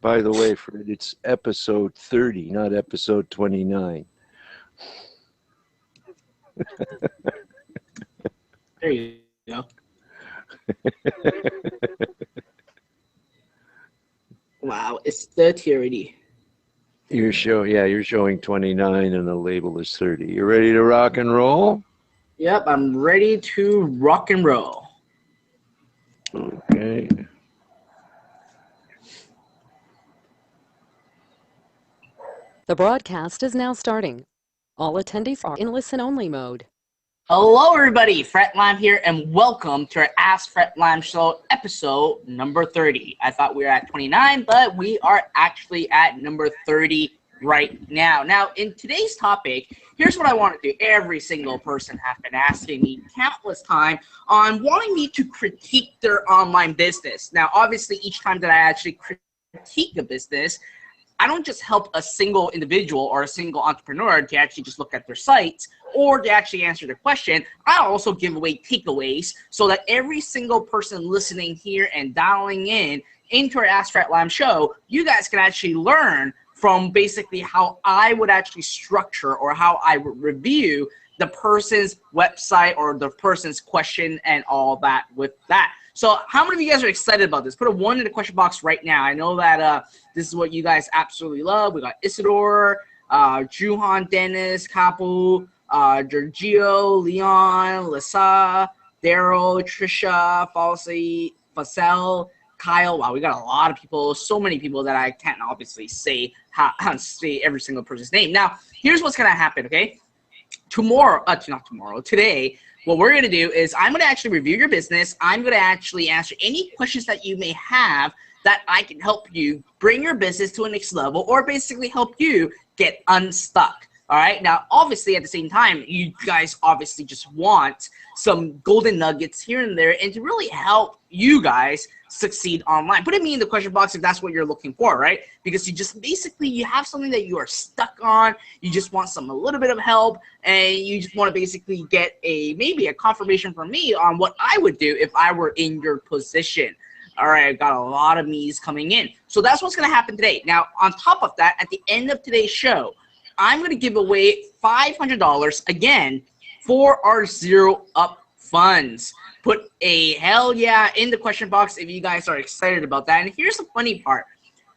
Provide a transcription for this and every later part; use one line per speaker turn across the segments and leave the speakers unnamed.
By the way, Fred, it's episode 30, not episode 29.
There you go. Wow, it's 30 already.
You're showing 29 and the label is 30. You ready to rock and roll?
Yep, I'm ready to rock and roll.
Okay.
The broadcast is now starting. All attendees are in listen-only mode.
Hello, everybody. Fred Lam here, and welcome to our Ask Fred Lam Show episode number 30. I thought we were at 29, but we are actually at number 30 right now. Now, in today's topic, here's what I want to do. Every single person has been asking me countless times on wanting me to critique their online business. Now, obviously, each time that I actually critique a business, I don't just help a single individual or a single entrepreneur to actually just look at their sites or to actually answer their question. I also give away takeaways so that every single person listening here and dialing in into our Ask Fred Lam show, you guys can actually learn from basically how I would actually structure or how I would review the person's website or the person's question and all that with that. So how many of you guys are excited about this? Put a 1 in the question box right now. I know that this is what you guys absolutely love. We got Isidore, Juhan, Dennis, Kapu, Giorgio, Leon, Lisa, Daryl, Trisha, Falsey, Facel, Kyle. Wow, we got a lot of people. So many people that I can't obviously say how to say every single person's name. Now, here's what's going to happen, okay? Today, what we're going to do is I'm going to actually review your business. I'm going to actually answer any questions that you may have that I can help you bring your business to a next level or basically help you get unstuck. All right. Now, obviously, at the same time, you guys obviously just want some golden nuggets here and there and to really help you guys succeed online. Put it me in the question box if that's what you're looking for, right? Because you just basically you have something that you are stuck on. You just want a little bit of help, and you just want to basically get maybe a confirmation from me on what I would do if I were in your position. All right, I've got a lot of me's coming in. So that's what's going to happen today. Now, on top of that, at the end of today's show, I'm going to give away $500 again for our Zero Up funds. Put a hell yeah in the question box if you guys are excited about that. And here's the funny part.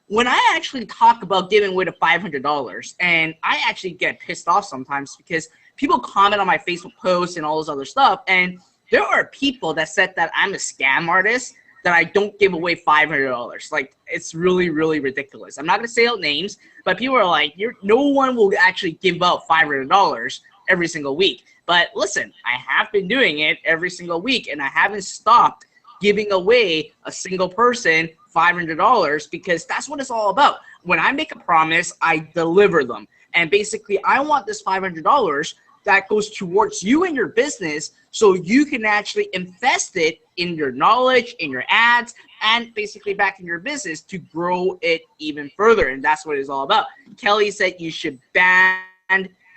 When I actually talk about giving away the $500, and I actually get pissed off sometimes because people comment on my Facebook posts and all this other stuff, and there are people that said that I'm a scam artist, that I don't give away $500. Like, it's really, really ridiculous. I'm not going to say out names, but people are like, no one will actually give out $500 every single week. But listen, I have been doing it every single week, and I haven't stopped giving away a single person $500 because that's what it's all about. When I make a promise, I deliver them. And basically, I want this $500 that goes towards you and your business so you can actually invest it in your knowledge, in your ads, and basically back in your business to grow it even further. And that's what it's all about. Kelly said you should ban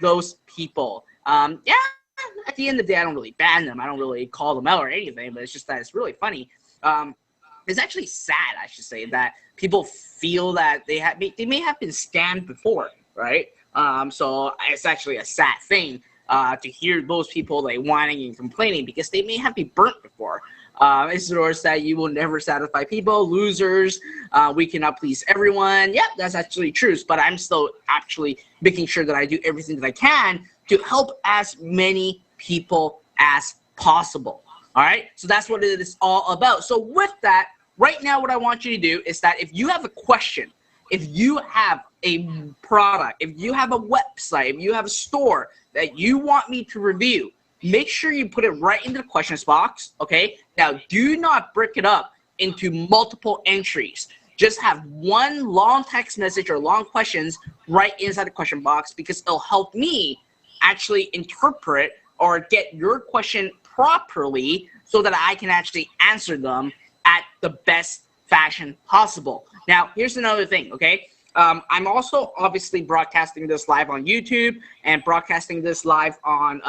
those people. Yeah, at the end of the day, I don't really ban them. I don't really call them out or anything, but it's just that it's really funny. It's actually sad, I should say, that people feel that they may have been scammed before, right? So it's actually a sad thing to hear those people like whining and complaining because they may have been burnt before. Isidore said you will never satisfy people, losers. We cannot please everyone. Yeah, that's actually true. But I'm still actually making sure that I do everything that I can to help as many people as possible. All right. So that's what it is all about. So with that, right now, what I want you to do is that if you have a question, if you have a product, if you have a website, if you have a store that you want me to review, make sure you put it right into the questions box, okay? Now, do not break it up into multiple entries. Just have one long text message or long questions right inside the question box because it'll help me actually interpret or get your question properly so that I can actually answer them at the best fashion possible. Now, here's another thing, okay? I'm also obviously broadcasting this live on YouTube and broadcasting this live on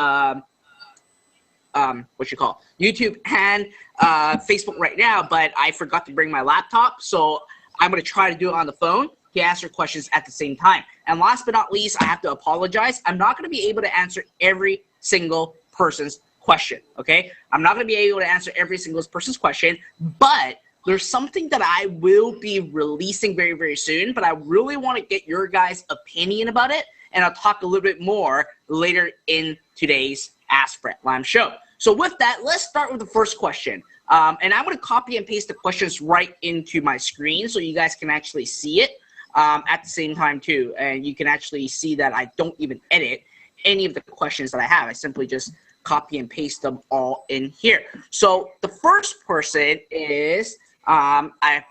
YouTube and Facebook right now, but I forgot to bring my laptop. So I'm going to try to do it on the phone to answer questions at the same time. And last but not least, I have to apologize. I'm not going to be able to answer every single person's question, okay? I'm not going to be able to answer every single person's question, but there's something that I will be releasing very, very soon, but I really want to get your guys' opinion about it, and I'll talk a little bit more later in today's Ask Fred Lam show. So with that, let's start with the first question. And I'm going to copy and paste the questions right into my screen so you guys can actually see it at the same time too. And you can actually see that I don't even edit any of the questions that I have. I simply just copy and paste them all in here. So the first person is, I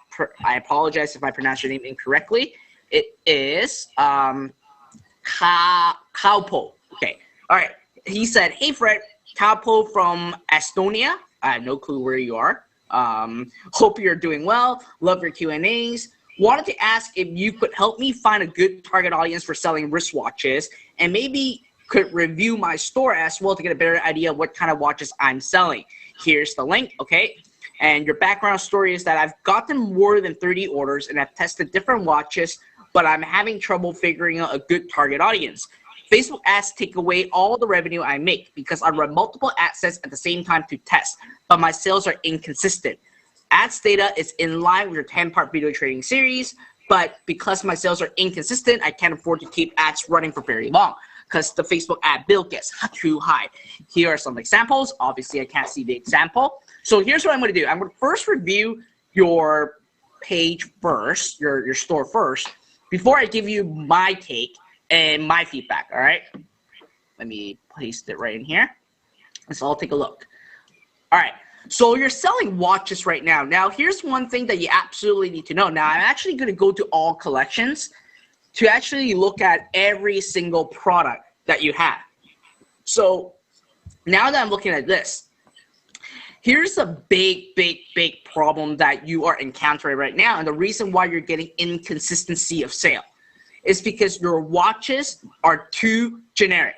apologize if I pronounce your name incorrectly. It is Kaupo. Okay. All right. He said, hey, Fred, Kaupo from Estonia. I have no clue where you are. Hope you're doing well. Love your Q&As. Wanted to ask if you could help me find a good target audience for selling wristwatches, and maybe could review my store as well to get a better idea of what kind of watches I'm selling. Here's the link, okay? And your background story is that I've gotten more than 30 orders and I've tested different watches, but I'm having trouble figuring out a good target audience. Facebook ads take away all the revenue I make because I run multiple ad sets at the same time to test, but my sales are inconsistent. Ads data is in line with your 10-part video trading series, but because my sales are inconsistent, I can't afford to keep ads running for very long because the Facebook ad bill gets too high. Here are some examples. Obviously, I can't see the example. So here's what I'm going to do. I'm going to first review your page first, your store first, before I give you my take and my feedback, all right? Let me paste it right in here. So I'll take a look. All right. So you're selling watches right now. Now, here's one thing that you absolutely need to know. Now, I'm actually going to go to all collections to actually look at every single product that you have. So now that I'm looking at this, here's a big problem that you are encountering right now. And the reason why you're getting inconsistency of sale is because your watches are too generic.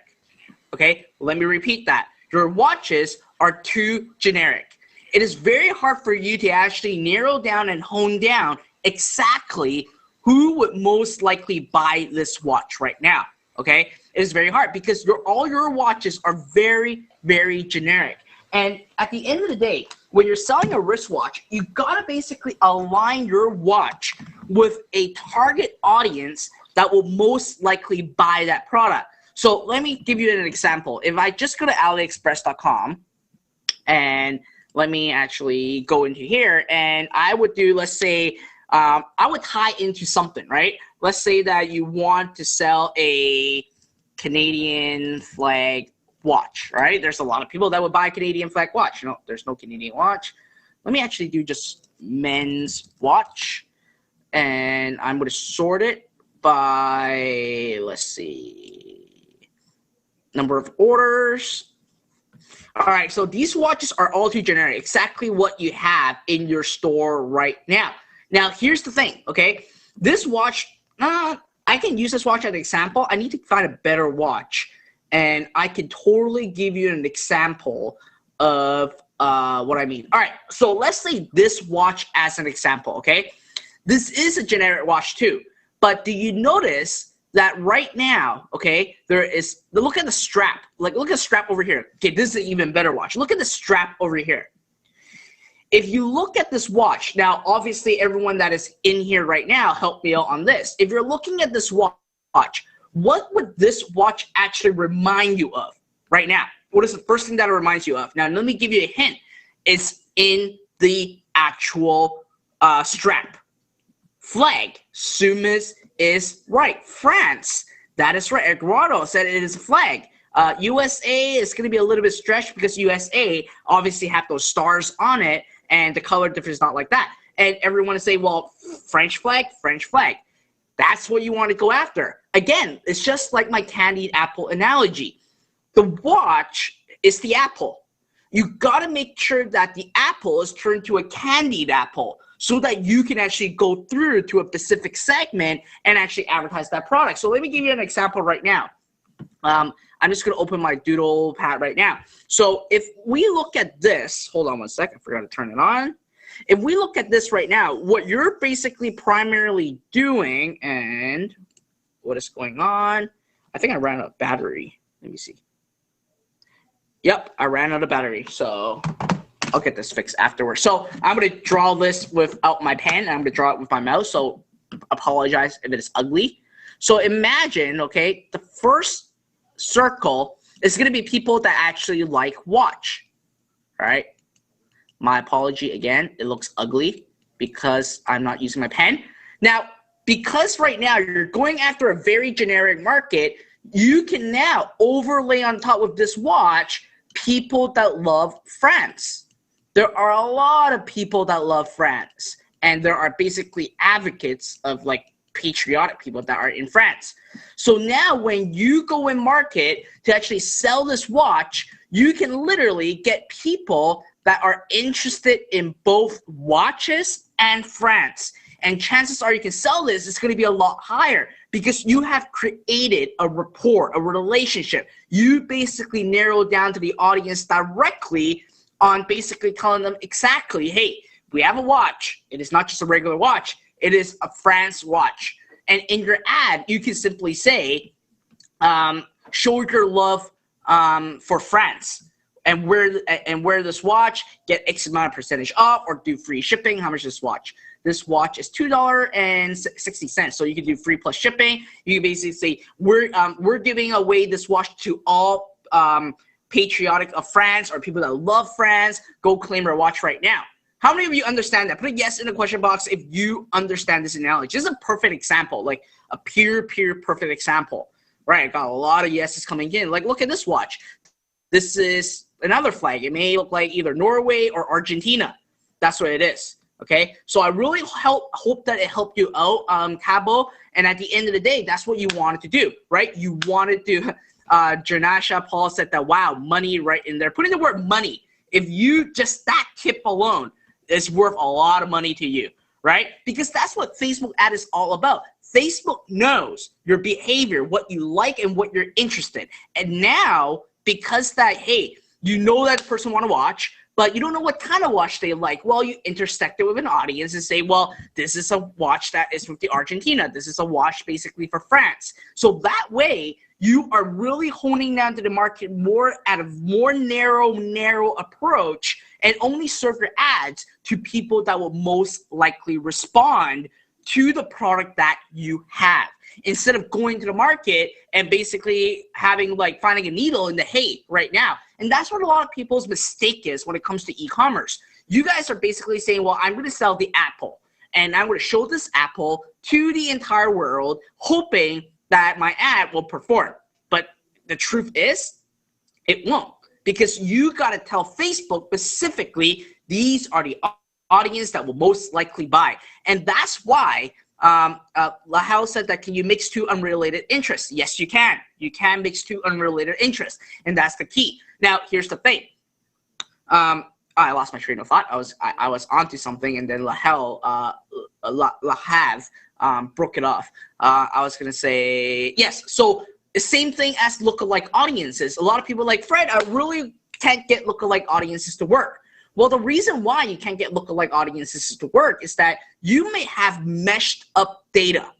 Okay, let me repeat that. Your watches are too generic. It is very hard for you to actually narrow down and hone down exactly who would most likely buy this watch right now. Okay, it is very hard because all your watches are very generic. And at the end of the day, when you're selling a wristwatch, you gotta basically align your watch with a target audience that will most likely buy that product. So let me give you an example. If I just go to AliExpress.com and let me actually go into here and I would do, let's say, I would tie into something, right? Let's say that you want to sell a Canadian flag watch, right? There's a lot of people that would buy a Canadian flag watch. No, there's no Canadian watch. Let me actually do just men's watch. And I'm going to sort it by, let's see, number of orders. All right, so these watches are all too generic, exactly what you have in your store right now. Now, here's the thing, okay? This watch, I can use this watch as an example. I need to find a better watch, and I can totally give you an example of what I mean. All right, so let's say this watch as an example, okay? This is a generic watch too, but do you notice that right now, okay, look at the strap. Like, look at the strap over here. Okay, this is an even better watch. Look at the strap over here. If you look at this watch, now, obviously, everyone that is in here right now, help me out on this. If you're looking at this watch, what would this watch actually remind you of right now? What is the first thing that it reminds you of? Now, let me give you a hint. It's in the actual strap. Flag. Sumis is right. France. That is right. Eduardo said it is a flag. USA is going to be a little bit stretched because USA obviously have those stars on it, and the color difference is not like that. And everyone will say, well, French flag, French flag. That's what you want to go after. Again, it's just like my candied apple analogy. The watch is the apple. You got to make sure that the apple is turned to a candied apple so that you can actually go through to a specific segment and actually advertise that product. So let me give you an example right now. I'm just going to open my doodle pad right now. So if we look at this, hold on one second, I forgot to turn it on. If we look at this right now, what you're basically primarily doing, and what is going on? I think I ran out of battery. Let me see. Yep, I ran out of battery, so I'll get this fixed afterwards. So I'm going to draw this without my pen, and I'm going to draw it with my mouse, so apologize if it is ugly. So imagine, okay, the first circle is going to be people that actually like watch, all right? My apology again, it looks ugly because I'm not using my pen. Now, because right now you're going after a very generic market, you can now overlay on top of this watch people that love France. There are a lot of people that love France, and there are basically advocates of like patriotic people that are in France. So now when you go in market to actually sell this watch, you can literally get people that are interested in both watches and France. And chances are you can sell this, it's going to be a lot higher because you have created a rapport, a relationship. You basically narrowed down to the audience directly on basically telling them exactly, hey, we have a watch. It is not just a regular watch. It is a France watch. And in your ad, you can simply say, show your love for France. And wear this watch, get X amount of percentage off, or do free shipping. How much is this watch? This watch is $2.60. So you can do free plus shipping. You can basically say, we're giving away this watch to all patriotic of France or people that love France. Go claim our watch right now. How many of you understand that? Put a yes in the question box if you understand this analogy. This is a perfect example, like a pure perfect example. Right, I got a lot of yeses coming in. Like, look at this watch. This is another flag. It may look like either Norway or Argentina. That's what it is. Okay, so I really hope that it helped you out, Cabo. And at the end of the day, that's what you wanted to do, right? You wanted to, Janasha Paul said that, wow, money right in there. Put in the word money. If you just that tip alone is worth a lot of money to you, right? Because that's what Facebook ad is all about. Facebook knows your behavior, what you like and what you're interested. And now, because that, hey, you know that person want to watch, but you don't know what kind of watch they like. Well, you intersect it with an audience and say, well, this is a watch that is with the Argentina. This is a watch basically for France. So that way, you are really honing down to the market more at a more narrow approach and only serve your ads to people that will most likely respond to the product that you have. Instead of going to the market and basically having like finding a needle in the hay right now. And that's what a lot of people's mistake is when it comes to e-commerce. You guys are basically saying, well, I'm going to sell the Apple and I'm going to show this Apple to the entire world, hoping that my ad will perform. But the truth is, it won't, because you got to tell Facebook specifically, these are the audience that will most likely buy. And that's why Lahal said that, can you mix two unrelated interests? Yes, you can. You can mix two unrelated interests, and that's the key. Now, here's the thing. I lost my train of thought. I was onto something, and then Lahav broke it off. I was gonna say yes. So the same thing as lookalike audiences. A lot of people are like, Fred, I really can't get lookalike audiences to work. Well, the reason why you can't get lookalike audiences to work is that you may have meshed up data.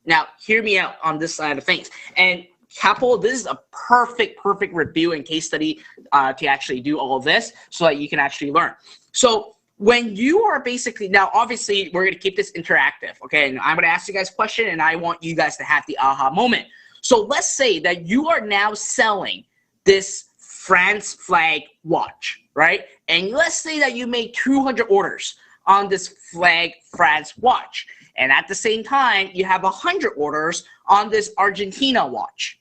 Now, hear me out on this side of things. And Capo, this is a perfect review and case study to actually do all of this so that you can actually learn. So when you are basically, now obviously we're going to keep this interactive, okay? And I'm going to ask you guys a question and I want you guys to have the aha moment. So let's say that you are now selling this France flag watch, right? And let's say that you made 200 orders on this flag France watch. And at the same time, you have 100 orders on this Argentina watch,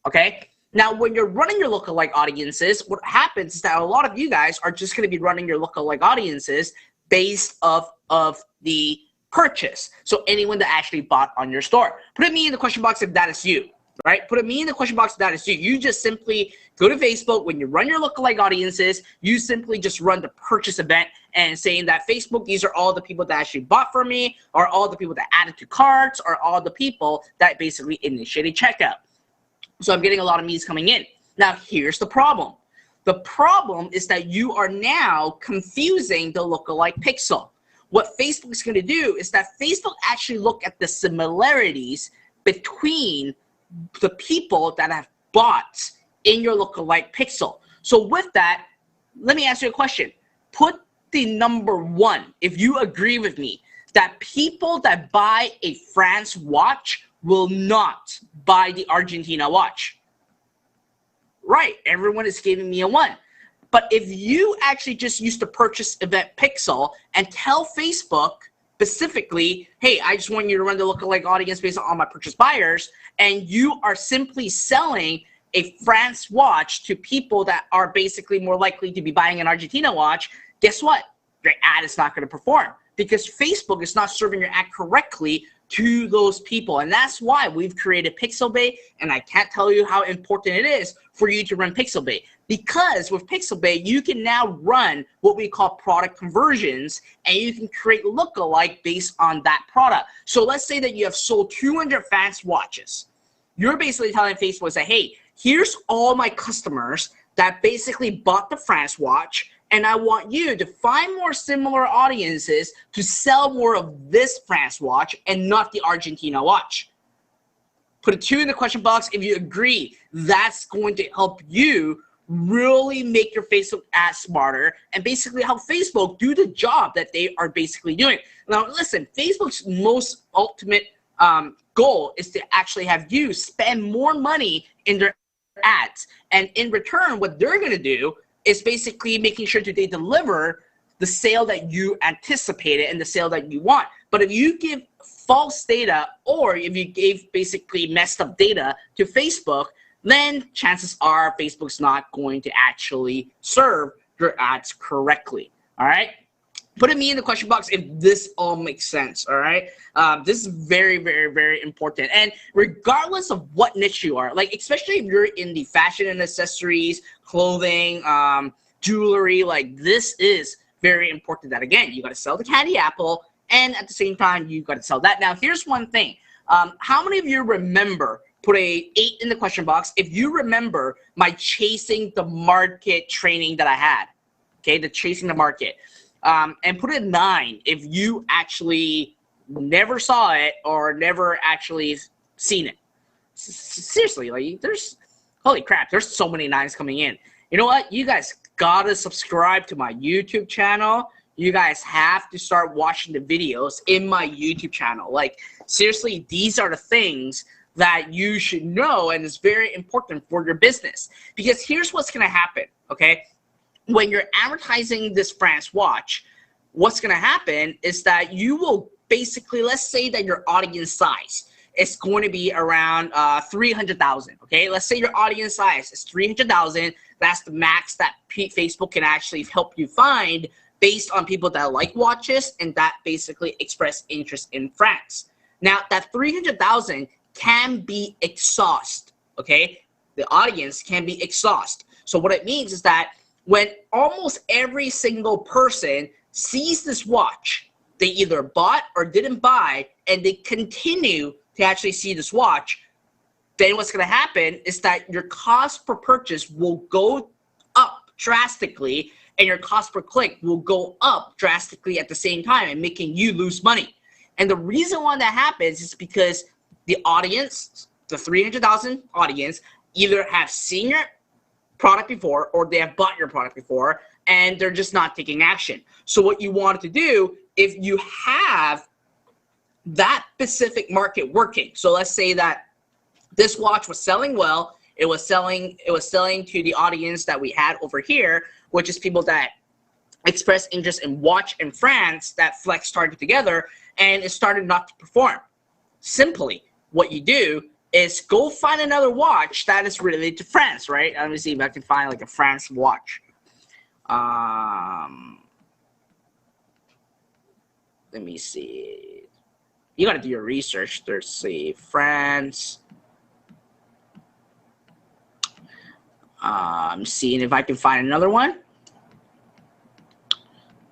okay? Now, when you're running your lookalike audiences, what happens is that a lot of you guys are just going to be running your lookalike audiences based off of the purchase. So anyone that actually bought on your store. Put me in the question box if that is you, right? Put me in the question box if that is you. You just simply go to Facebook. When you run your lookalike audiences, you simply just run the purchase event and saying that Facebook, these are all the people that actually bought from me, or all the people that added to carts, or all the people that basically initiated checkout. So I'm getting a lot of me's coming in. Now, here's the problem. The problem is that you are now confusing the lookalike pixel. What Facebook is going to do is that Facebook actually look at the similarities between the people that have bought in your lookalike pixel. So with that, let me ask you a question. Put the number 1, if you agree with me, that people that buy a France watch will not buy the Argentina watch. Right, everyone is giving me a 1. But if you actually just use the purchase event pixel and tell Facebook specifically, hey, I just want you to run the lookalike audience based on my purchase buyers, and you are simply selling a France watch to people that are basically more likely to be buying an Argentina watch, guess what? Your ad is not going to perform because Facebook is not serving your ad correctly to those people. And that's why we've created Pixabay, and I can't tell you how important it is for you to run Pixabay. Because with Pixabay, you can now run what we call product conversions, and you can create lookalike based on that product. So let's say that you have sold 200 France watches. You're basically telling Facebook, say, hey, here's all my customers that basically bought the France watch, and I want you to find more similar audiences to sell more of this France watch and not the Argentina watch. Put a 2 in the question box if you agree. That's going to help you really make your Facebook ads smarter and basically help Facebook do the job that they are basically doing. Now, listen, Facebook's most ultimate goal is to actually have you spend more money in their ads. And in return, what they're going to do is basically making sure that they deliver the sale that you anticipated and the sale that you want. But if you give false data, or if you gave basically messed up data to Facebook, then chances are Facebook's not going to actually serve your ads correctly. All right? Put me in the question box if this all makes sense, all right? This is very, very, very important. And regardless of what niche you are, like especially if you're in the fashion and accessories, clothing, jewelry, like this is very important that, again, you got to sell the candy apple, and at the same time, you got to sell that. Now, here's one thing. How many of you remember, put a 8 in the question box, if you remember my chasing the market training that I had, okay, the chasing the market. And put a 9 if you actually never saw it or never actually seen it. Seriously, like there's, holy crap, there's so many 9s coming in. You know what? You guys gotta subscribe to my YouTube channel. You guys have to start watching the videos in my YouTube channel. Like seriously, these are the things that you should know, and it's very important for your business. Because here's what's gonna happen, okay? When you're advertising this France watch, what's going to happen is that you will basically, let's say that your audience size is going to be around 300,000, okay? Let's say your audience size is 300,000. That's the max that Facebook can actually help you find based on people that like watches and that basically express interest in France. Now, that 300,000 can be exhausted, okay? The audience can be exhausted. So what it means is that when almost every single person sees this watch, they either bought or didn't buy, and they continue to actually see this watch, then what's going to happen is that your cost per purchase will go up drastically, and your cost per click will go up drastically at the same time, and making you lose money. And the reason why that happens is because the audience, the 300,000 audience, either have seen your product before or they have bought your product before, and they're just not taking action. So what you want to do, if you have that specific market working, so let's say that this watch was selling well, it was selling to the audience that we had over here, which is people that express interest in watch in France that Flex target together, and it started not to perform. Simply, what you do is go find another watch that is related to France, right? Let me see if I can find like a France watch. Let me see. You gotta do your research. There's say France. I'm seeing if I can find another one.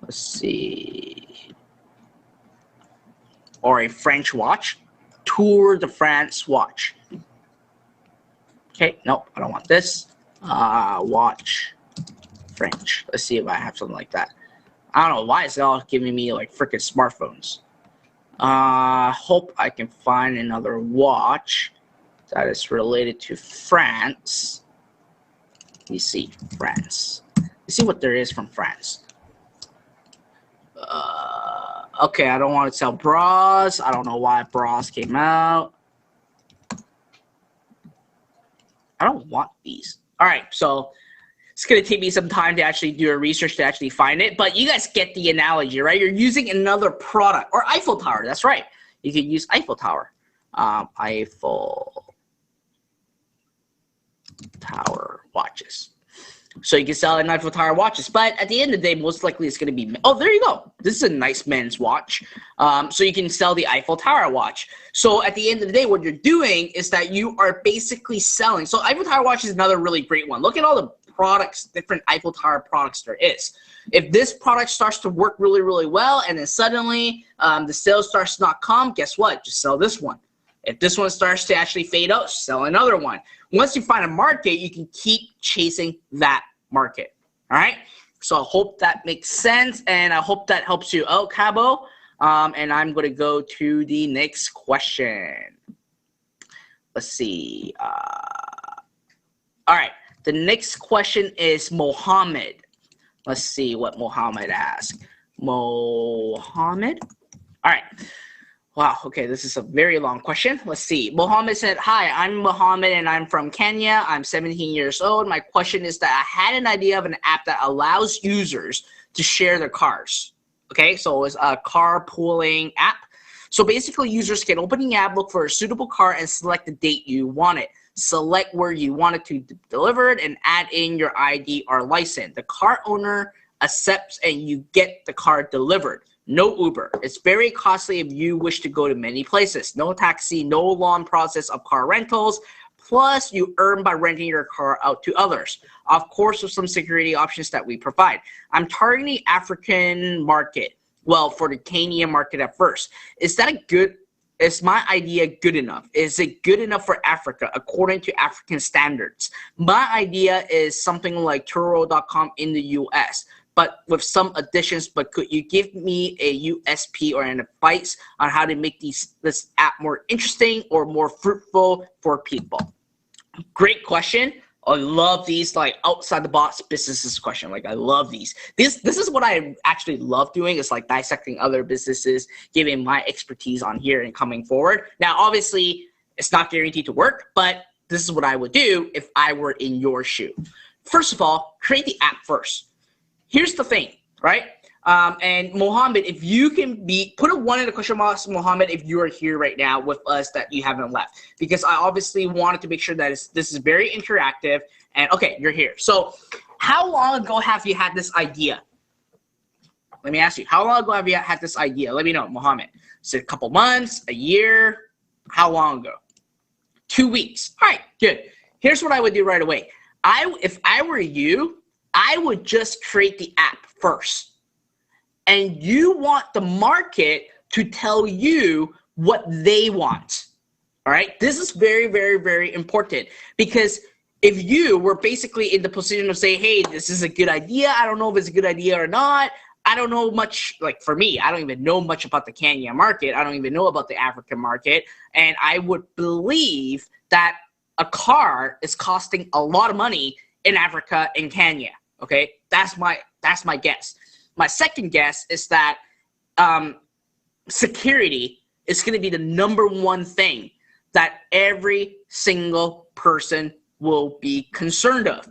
Let's see. Or a French watch. Tour de France watch. Okay, nope, I don't want this. Watch. French. Let's see if I have something like that. I don't know why it's all giving me like freaking smartphones. Hope I can find another watch that is related to France. Let me see, France. Let's see what there is from France. Okay, I don't want to sell bras. I don't know why bras came out. I don't want these. All right, so it's going to take me some time to actually do a research to actually find it, but you guys get the analogy, right? You're using another product, or Eiffel Tower, that's right. You can use Eiffel Tower. Eiffel Tower watches. So you can sell an Eiffel Tower watches, but at the end of the day, most likely it's going to be, oh, there you go. This is a nice men's watch. So you can sell the Eiffel Tower watch. So at the end of the day, what you're doing is that you are basically selling. So Eiffel Tower watch is another really great one. Look at all the products, different Eiffel Tower products there is. If this product starts to work really, really well, and then suddenly the sales starts to not come, guess what? Just sell this one. If this one starts to actually fade out, sell another one. Once you find a market, you can keep chasing that market. All right? So I hope that makes sense, and I hope that helps you out, Cabo. And I'm going to go to the next question. Let's see. All right. The next question is Mohammed. Let's see what Mohammed asked. Mohammed? All right. Wow, okay, this is a very long question. Let's see. Mohammed said, hi, I'm Mohammed and I'm from Kenya. I'm 17 years old. My question is that I had an idea of an app that allows users to share their cars. Okay, so it's a carpooling app. So basically, users can open the app, look for a suitable car, and select the date you want it. Select where you want it to be delivered and add in your ID or license. The car owner accepts and you get the car delivered. No Uber. It's very costly if you wish to go to many places. No taxi, no long process of car rentals. Plus, you earn by renting your car out to others. Of course, with some security options that we provide. I'm targeting the African market. Well, for the Kenya market at first. Is my idea good enough? Is it good enough for Africa according to African standards? My idea is something like Turo.com in the US. But with some additions, but could you give me a USP or an advice on how to make this app more interesting or more fruitful for people? Great question. I love these like outside the box businesses question. Like I love these. This is what I actually love doing. It's like dissecting other businesses, giving my expertise on here and coming forward. Now, obviously, it's not guaranteed to work, but this is what I would do if I were in your shoe. First of all, create the app first. Here's the thing, right? And Mohammed, if you can put a 1 in the question box, Mohammed, if you are here right now with us that you haven't left. Because I obviously wanted to make sure that this is very interactive. And okay, you're here. So how long ago have you had this idea? Let me ask you, how long ago have you had this idea? Let me know, Mohammed. Is it a couple months, a year? How long ago? 2 weeks. All right, good. Here's what I would do right away. If I were you, I would just create the app first. And you want the market to tell you what they want. All right? This is very, very, very important. Because if you were basically in the position of saying, hey, this is a good idea. I don't know if it's a good idea or not. I don't know much. Like for me, I don't even know much about the Kenya market. I don't even know about the African market. And I would believe that a car is costing a lot of money in Africa and Kenya. Okay, that's my guess. My second guess is that security is going to be the number one thing that every single person will be concerned of.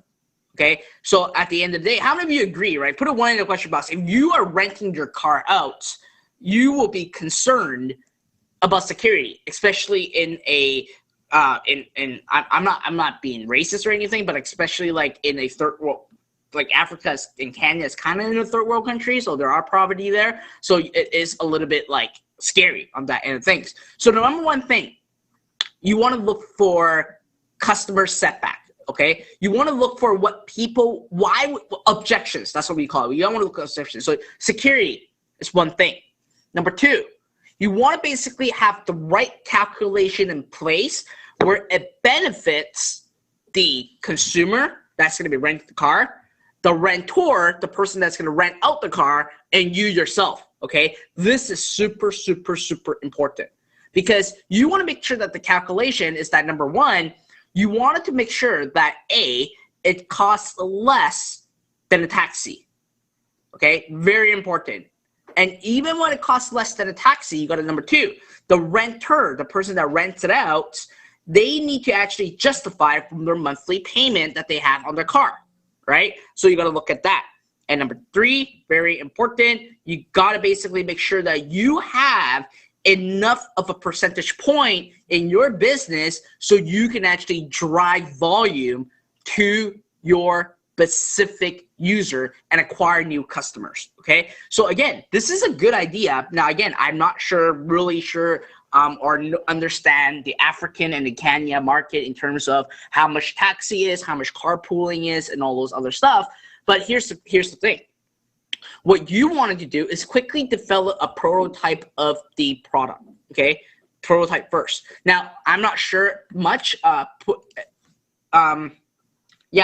Okay, so at the end of the day, how many of you agree, right? Put a 1 in the question box. If you are renting your car out, you will be concerned about security, especially in a I'm not being racist or anything, but especially like in a third world. Like Africa and Kenya is kind of in a third world country, so there are poverty there. So it is a little bit like scary on that end of things. So the number one thing, you want to look for customer setback, okay? You want to look for objections. That's what we call it. You don't want to look at objections. So security is one thing. Number two, you want to basically have the right calculation in place where it benefits the consumer that's going to be renting the car, the rentor, the person that's going to rent out the car, and you yourself, okay? This is super, super, super important because you want to make sure that the calculation is that, number one, you wanted to make sure that, A, it costs less than a taxi, okay? Very important. And even when it costs less than a taxi, you got to number two, the renter, the person that rents it out, they need to actually justify from their monthly payment that they have on their car, right? So you got to look at that. And number three, very important, you got to basically make sure that you have enough of a percentage point in your business so you can actually drive volume to your specific user and acquire new customers, okay? So again, this is a good idea. Now, again, I'm not really sure understand the African and the Kenya market in terms of how much taxi is, how much carpooling is, and all those other stuff. But here's the thing. What you wanted to do is quickly develop a prototype of the product, okay? Prototype first. Now, I'm not sure much.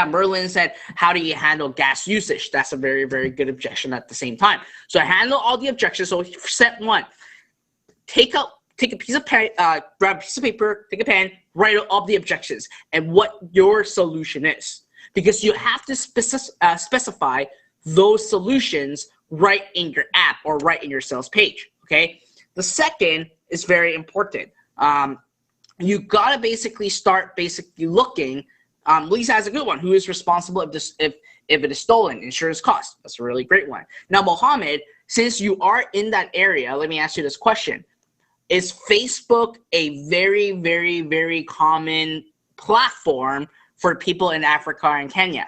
Merlin said, how do you handle gas usage? That's a very, very good objection at the same time. So handle all the objections. So step one, take a piece of pen, grab a piece of paper, take a pen, write out all the objections and what your solution is. Because you have to specify those solutions right in your app or right in your sales page, okay? The second is very important. You gotta basically start looking. Lisa has a good one. Who is responsible if it is stolen? Insurance costs. That's a really great one. Now, Mohammed, since you are in that area, let me ask you this question. Is Facebook a very, very, very common platform for people in Africa and Kenya?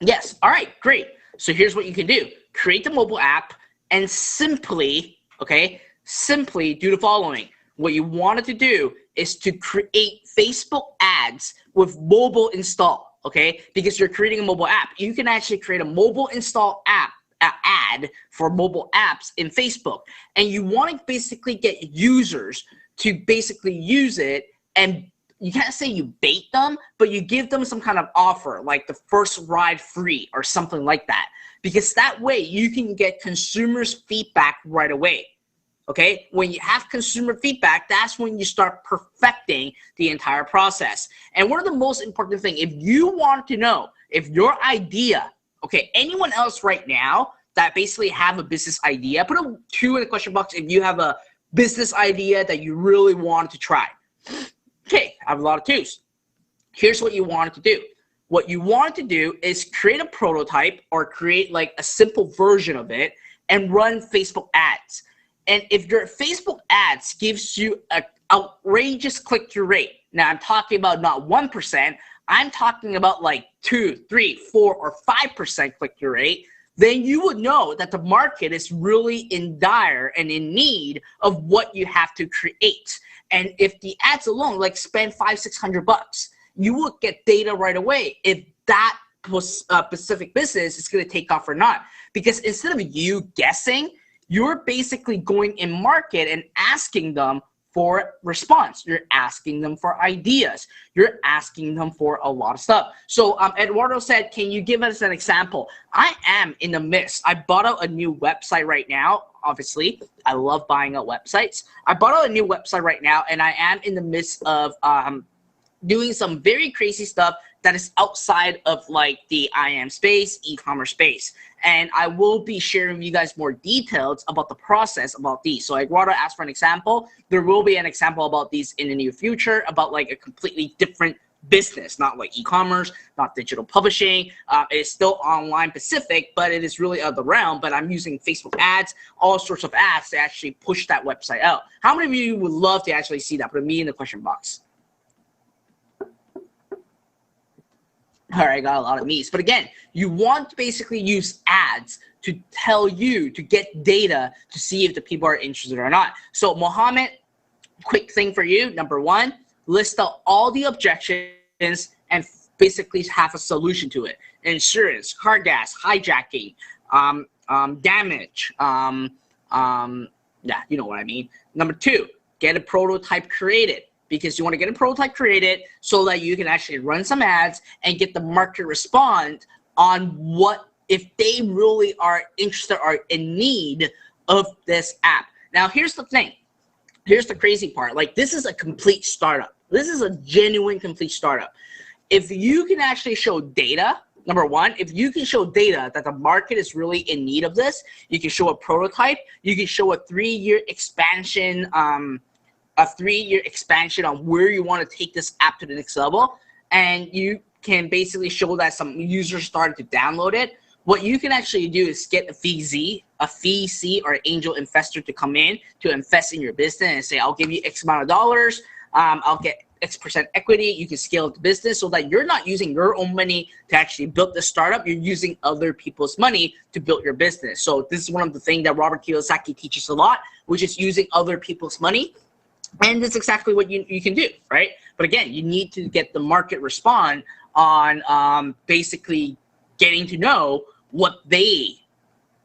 Yes. All right, great. So here's what you can do. Create the mobile app and simply do the following. What you wanted to do is to create Facebook ads with mobile install, okay? Because you're creating a mobile app. You can actually create a mobile install ad for mobile apps in Facebook. And you want to basically get users to basically use it, and you can't say you bait them, but you give them some kind of offer, like the first ride free or something like that. Because that way you can get consumers' feedback right away. Okay, when you have consumer feedback, that's when you start perfecting the entire process. And one of the most important things, if you want to know if your idea, okay, anyone else right now that basically have a business idea, put a 2 in the question box if you have a business idea that you really want to try. Okay, I have a lot of 2s. Here's what you wanted to do. What you wanted to do is create a prototype or create like a simple version of it and run Facebook ads. And if your Facebook ads gives you an outrageous click-through rate, now I'm talking about not 1%, I'm talking about like 2, 3, 4, or 5% click-through rate, then you would know that the market is really in dire and in need of what you have to create. And if the ads alone, like spend $500-600, you will get data right away if that specific business is going to take off or not. Because instead of you guessing, you're basically going in market and asking them for response. You're asking them for ideas. You're asking them for a lot of stuff. So Eduardo said, can you give us an example? I am in the midst. I bought out a new website right now. Obviously, I love buying out websites. I bought out a new website right now, and I am in the midst of doing some very crazy stuff that is outside of like the IAM space, e-commerce space. And I will be sharing with you guys more details about the process about these. So Eduardo asked for an example. There will be an example about these in the near future about like a completely different business, not like e-commerce, not digital publishing. It's still online specific, but it is really out of the realm. But I'm using Facebook ads, all sorts of ads to actually push that website out. How many of you would love to actually see that? Put me in the question box. All right, I got a lot of me's. But again, you want to basically use ads to tell you, to get data to see if the people are interested or not. So Mohammed, quick thing for you. Number one, list out all the objections and basically have a solution to it. Insurance, car gas, hijacking, damage. Yeah, you know what I mean. Number two, get a prototype created. because you want to get a prototype created so that you can actually run some ads and get the market respond on what, if they really are interested or in need of this app. Now, here's the thing. Here's the crazy part. Like, this is a complete startup. This is a genuine complete startup. If you can actually show data, number one, if you can show data that the market is really in need of this, you can show a prototype, you can show a 3-year expansion, on where you want to take this app to the next level, and you can basically show that some users started to download it. What you can actually do is get a fee C or an angel investor to come in to invest in your business and say, I'll give you X amount of dollars, I'll get X% equity. You can scale the business so that you're not using your own money to actually build the startup. You're using other people's money to build your business. So this is one of the things that Robert Kiyosaki teaches a lot, which is using other people's money. And that's exactly what you can do, right? But again, you need to get the market respond on basically getting to know what they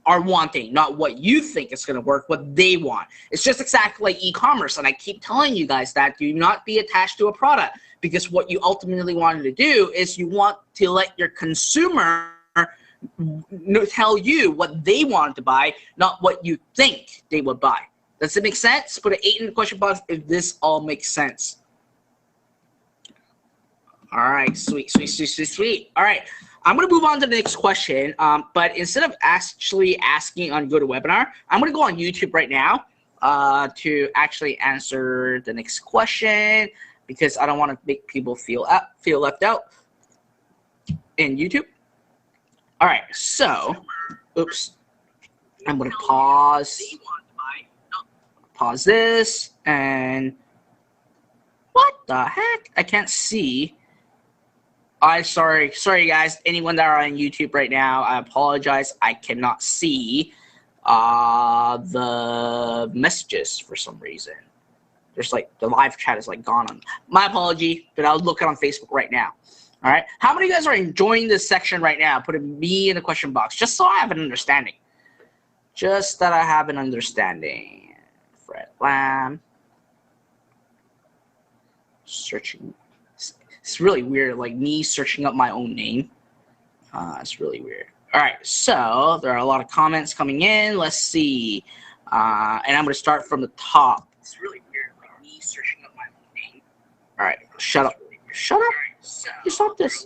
are wanting, not what you think is going to work, what they want. It's just exactly like e-commerce. And I keep telling you guys that do not be attached to a product, because what you ultimately wanted to do is you want to let your consumer tell you what they want to buy, not what you think they would buy. Does it make sense? Put an 8 in the question box if this all makes sense. All right, sweet. All right, I'm going to move on to the next question. But instead of actually asking on GoToWebinar, I'm going to go on YouTube right now to actually answer the next question, because I don't want to make people feel left out in YouTube. All right, so, oops. I'm going to pause this, and what the heck? I can't see. Sorry guys, anyone that are on YouTube right now, I apologize. I cannot see the messages for some reason. There's like, the live chat is like gone on. My apology, but I'll look on Facebook right now. All right, how many of you guys are enjoying this section right now? Put a me in the question box, just so I have an understanding. Just that I have an understanding. Fred Lam. Searching. It's really weird, like me searching up my own name. It's really weird. All right, so there are a lot of comments coming in. Let's see. And I'm going to start from the top. It's really weird, like me searching up my own name. All right, shut up. Shut up. You stop this.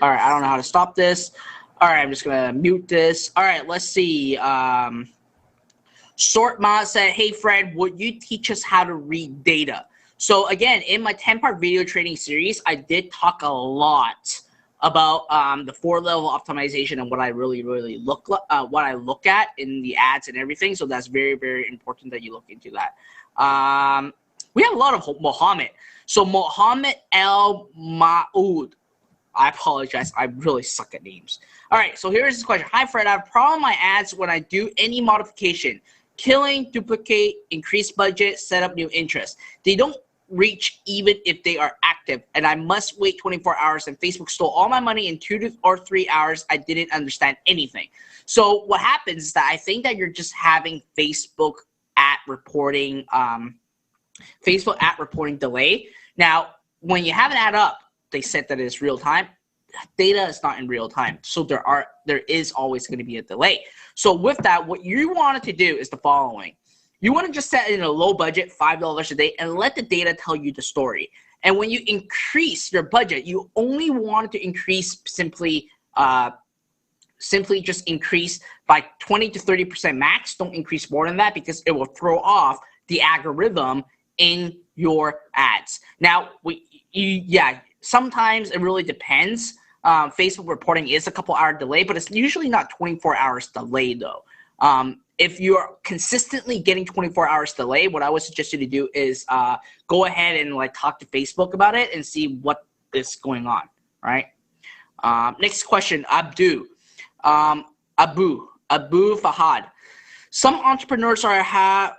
All right, I don't know how to stop this. All right, I'm just going to mute this. All right, let's see. Sortma said, hey, Fred, would you teach us how to read data? So again, in my 10-part video training series, I did talk a lot about the 4-level optimization and what I really look at in the ads and everything. So that's very important that you look into that. We have a lot of Mohammed. So Mohammed El Maoud. I apologize. I really suck at names. All right. So here's this question. Hi, Fred. I have a problem with my ads when I do any modification. Killing, duplicate, increase budget, set up new interest. They don't reach even if they are active, and I must wait 24 hours, and Facebook stole all my money in 2 or 3 hours. I didn't understand anything. So what happens is that I think that you're just having Facebook ad reporting delay. Now, when you have an ad up, they said that it's real time. Data is not in real time, so there is always going to be a delay. So with that, what you wanted to do is the following. You want to just set in a low budget, $5 a day, and let the data tell you the story. And when you increase your budget, you only want to increase simply just increase by 20 to 30% max. Don't increase more than that, because it will throw off the algorithm in your ads. Now, sometimes it really depends. Facebook reporting is a couple hour delay, but it's usually not 24 hours delay though. If you're consistently getting 24 hours delay, what I would suggest you to do is go ahead and like talk to Facebook about it and see what is going on, right? Next question, Abu Fahad. some entrepreneurs have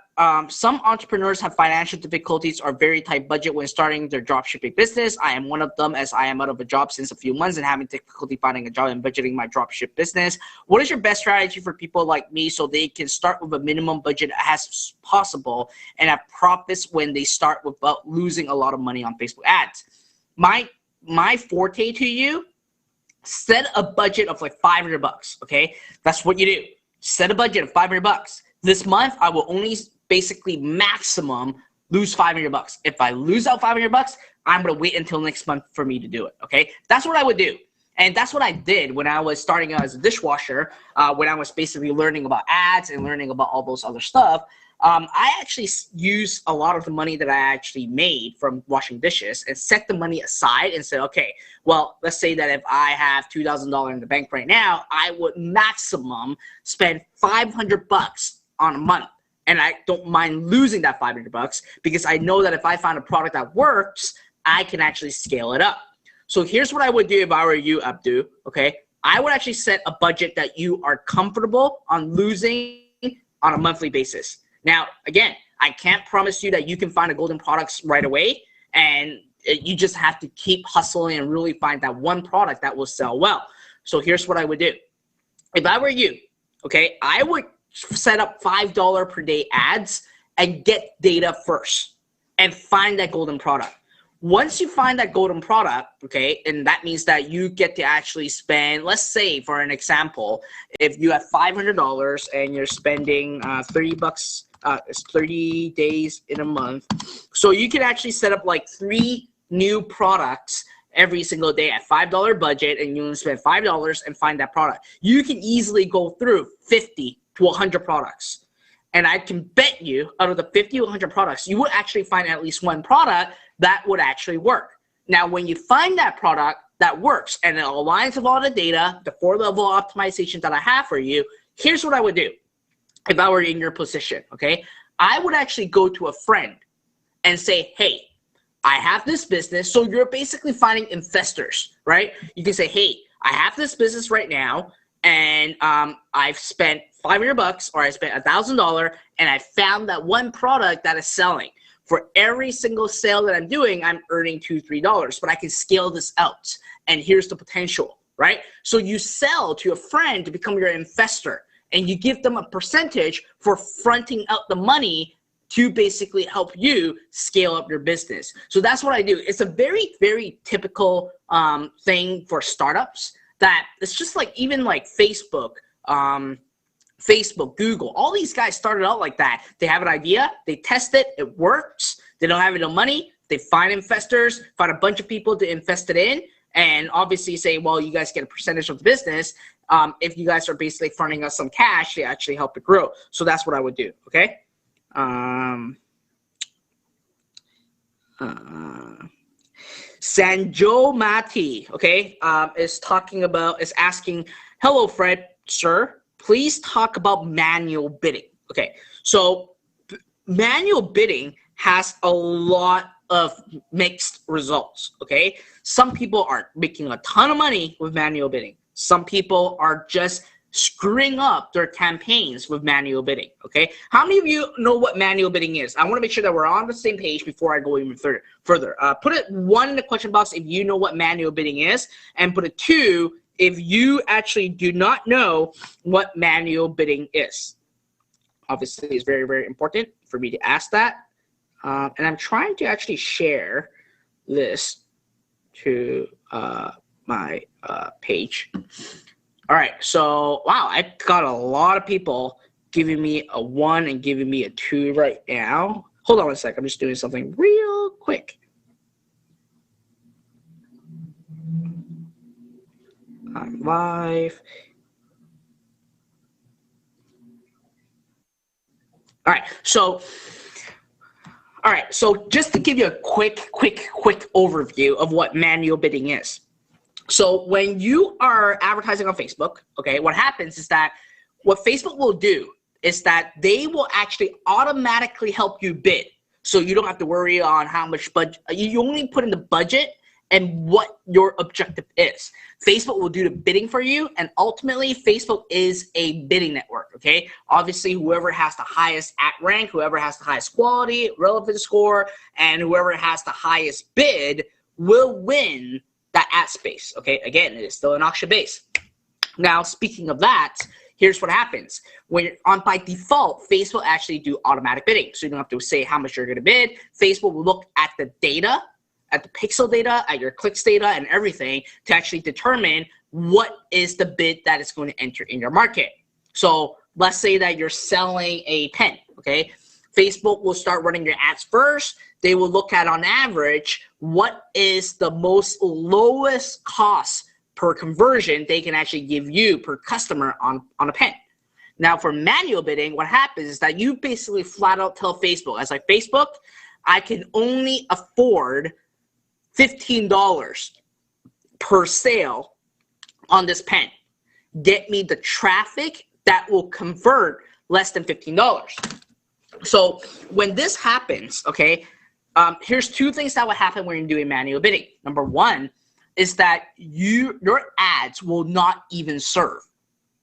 financial difficulties or very tight budget when starting their dropshipping business. I am one of them, as I am out of a job since a few months and having difficulty finding a job and budgeting my dropship business. What is your best strategy for people like me so they can start with a minimum budget as possible and have profits when they start without losing a lot of money on Facebook ads? My forte to you, set a budget of like $500, okay? That's what you do. Set a budget of $500. This month, I will only basically maximum lose $500. If I lose out $500, I'm going to wait until next month for me to do it, okay? That's what I would do. And that's what I did when I was starting out as a dishwasher, when I was basically learning about ads and learning about all those other stuff. I actually used a lot of the money that I actually made from washing dishes and set the money aside and said, okay, well, let's say that if I have $2,000 in the bank right now, I would maximum spend $500 on a month. And I don't mind losing that $500 because I know that if I find a product that works, I can actually scale it up. So here's what I would do if I were you, Abdu, okay? I would actually set a budget that you are comfortable on losing on a monthly basis. Now, again, I can't promise you that you can find a golden product right away, and you just have to keep hustling and really find that one product that will sell well. So here's what I would do. If I were you, okay, I would set up $5 per day ads and get data first and find that golden product. Once you find that golden product, okay, and that means that you get to actually spend, let's say for an example, if you have $500 and you're spending $30, it's 30 days in a month. So you can actually set up like 3 new products every single day at $5 budget, and you only spend $5 and find that product. You can easily go through 50 to 100 products. And I can bet you out of the 50 to 100 products, you will actually find at least one product that would actually work. Now, when you find that product that works and it aligns with all the data, the 4-level optimization that I have for you, here's what I would do if I were in your position, okay? I would actually go to a friend and say, hey, I have this business. So you're basically finding investors, right? You can say, hey, I have this business right now, and I've spent $500 or I spent $1,000, and I found that one product that is selling. For every single sale that I'm doing, I'm earning $2, $3, but I can scale this out. And here's the potential, right? So you sell to a friend to become your investor, and you give them a percentage for fronting out the money to basically help you scale up your business. So that's what I do. It's a very, very typical thing for startups, that it's just like even like Facebook, Google, all these guys started out like that. They have an idea, they test it, it works. They don't have enough money. They find investors, find a bunch of people to invest it in, and obviously say, well, you guys get a percentage of the business. If you guys are basically fronting us some cash, they actually help it grow. So that's what I would do, okay? Sanjo Mati, okay, is asking, hello, Fred, sir. Please talk about manual bidding. Okay, so manual bidding has a lot of mixed results, okay? Some people are making a ton of money with manual bidding. Some people are just screwing up their campaigns with manual bidding, okay? How many of you know what manual bidding is? I want to make sure that we're on the same page before I go even further. Put it 1 in the question box if you know what manual bidding is, and put it 2 if you actually do not know what manual bidding is. Obviously, it's very, very important for me to ask that. And I'm trying to actually share this to my page. All right, so wow, I got a lot of people giving me a 1 and giving me a 2 right now. Hold on 1 sec, I'm just doing something real quick. I'm live. All right, so just to give you a quick overview of what manual bidding is. So when you are advertising on Facebook, okay, what happens is that what Facebook will do is that they will actually automatically help you bid. So you don't have to worry on how much budget. You only put in the budget, and what your objective is. Facebook will do the bidding for you, and ultimately, Facebook is a bidding network, okay? Obviously, whoever has the highest at rank, whoever has the highest quality, relevant score, and whoever has the highest bid will win that ad space, okay? Again, it is still an auction base. Now, speaking of that, here's what happens. When you're on by default, Facebook actually do automatic bidding. So you don't have to say how much you're going to bid. Facebook will look at the data, at the pixel data, at your clicks data, and everything to actually determine what is the bid that is going to enter in your market. So let's say that you're selling a pen, okay? Facebook will start running your ads first. They will look at, on average, what is the most lowest cost per conversion they can actually give you per customer on a pen. Now, for manual bidding, what happens is that you basically flat out tell Facebook, as like, Facebook, I can only afford $15 per sale on this pen. Get me the traffic that will convert less than $15. So when this happens, okay, here's two things that will happen when you're doing manual bidding. Number one is that your ads will not even serve.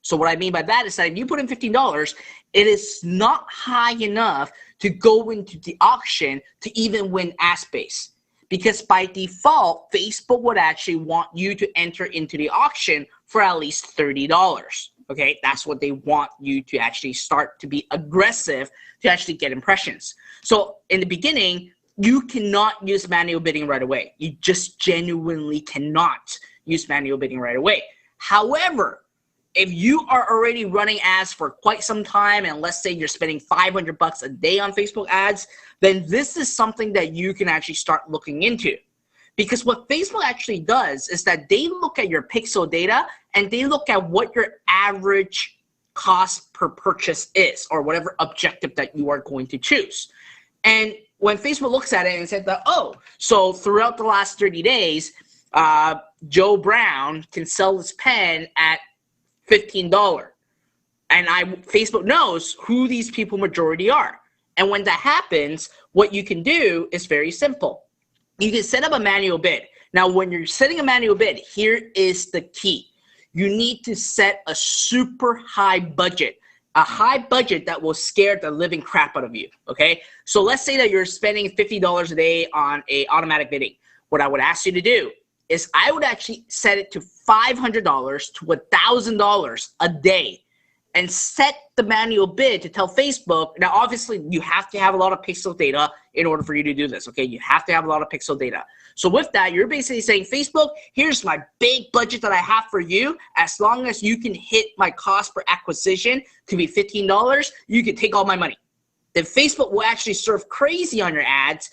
So what I mean by that is that if you put in $15, it is not high enough to go into the auction to even win ad space. Because by default, Facebook would actually want you to enter into the auction for at least $30. Okay, that's what they want you to actually start to be aggressive to actually get impressions. So in the beginning, you cannot use manual bidding right away. You just genuinely cannot use manual bidding right away. However, if you are already running ads for quite some time, and let's say you're spending $500 a day on Facebook ads, then this is something that you can actually start looking into. Because what Facebook actually does is that they look at your pixel data and they look at what your average cost per purchase is, or whatever objective that you are going to choose. And when Facebook looks at it and says that, oh, so throughout the last 30 days, Joe Brown can sell this pen at $15. And Facebook knows who these people majority are. And when that happens, what you can do is very simple. You can set up a manual bid. Now, when you're setting a manual bid, here is the key. You need to set a super high budget. A high budget that will scare the living crap out of you, okay? So let's say that you're spending $50 a day on a automatic bidding. What I would ask you to do is I would actually set it to $500 to $1,000 a day and set the manual bid to tell Facebook. Now, obviously, you have to have a lot of pixel data in order for you to do this, okay? You have to have a lot of pixel data. So with that, you're basically saying, Facebook, here's my big budget that I have for you. As long as you can hit my cost per acquisition to be $15, you can take all my money. Then Facebook will actually serve crazy on your ads,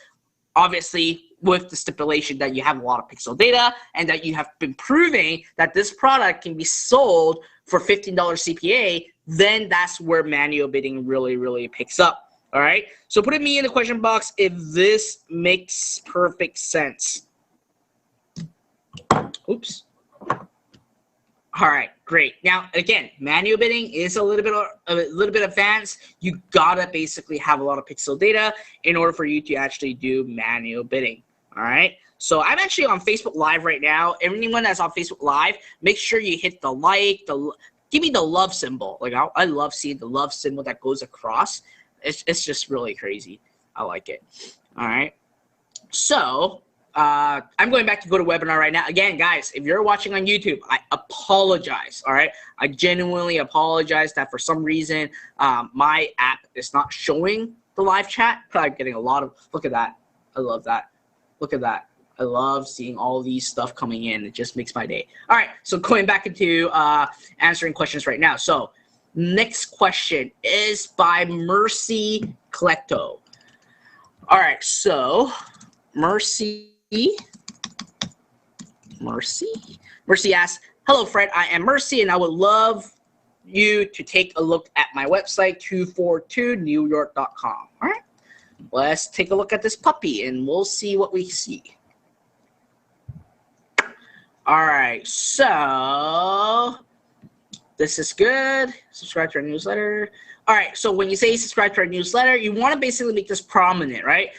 obviously with the stipulation that you have a lot of pixel data and that you have been proving that this product can be sold for $15 CPA, then that's where manual bidding really, really picks up. All right, so put it me in the question box if this makes perfect sense. Oops. All right, great. Now, again, manual bidding is a little bit advanced. You gotta basically have a lot of pixel data in order for you to actually do manual bidding. All right. So I'm actually on Facebook Live right now. Anyone that's on Facebook Live, make sure you hit the like, give me the love symbol. Like I love seeing the love symbol that goes across. It's just really crazy. I like it. All right. So I'm going back to go to webinar right now. Again, guys, if you're watching on YouTube, I apologize. All right. I genuinely apologize that for some reason my app is not showing the live chat. I'm getting a lot of, look at that. I love that. Look at that. I love seeing all these stuff coming in. It just makes my day. All right. So going back into answering questions right now. So next question is by Mercy Collecto. All right, so Mercy asks, hello, Fred. I am Mercy, and I would love you to take a look at my website, 242newyork.com. All right, let's take a look at this puppy, and we'll see what we see. All right, so this is good. Subscribe to our newsletter. All right, so when you say subscribe to our newsletter, you want to basically make this prominent, right?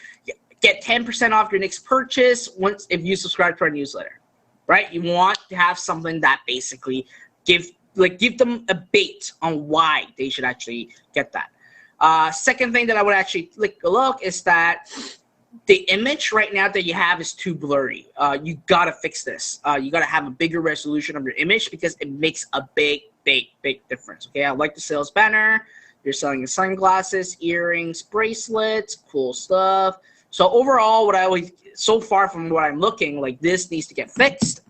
get 10% off your next purchase if you subscribe to our newsletter, right? You want to have something that basically give them a bait on why they should actually get that. Second thing that I would actually look is that the image right now that you have is too blurry. You gotta fix this. You gotta have a bigger resolution of your image because it makes a big difference. Okay, I like the sales banner. You're selling sunglasses, earrings, bracelets, cool stuff. So overall, so far from what I'm looking, like this needs to get fixed.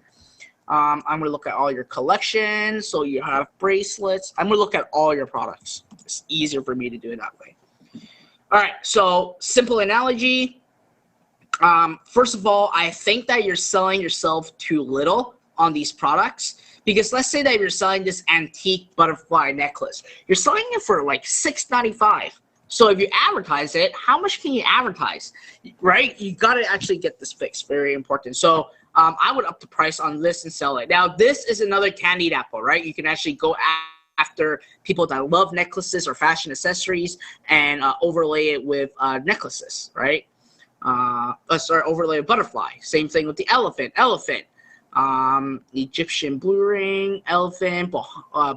I'm gonna look at all your collections. So you have bracelets. I'm gonna look at all your products. It's easier for me to do it that way. All right, so simple analogy. First of all, I think that you're selling yourself too little on these products, because let's say that you're selling this antique butterfly necklace. You're selling it for like $6.95. So if you advertise it, how much can you advertise, right? You got to actually get this fixed. Very important. So I would up the price on this and sell it. Now, this is another candied apple, right? You can actually go after people that love necklaces or fashion accessories and overlay it with necklaces, right? Overlay a butterfly. Same thing with the elephant. Egyptian blue ring, elephant,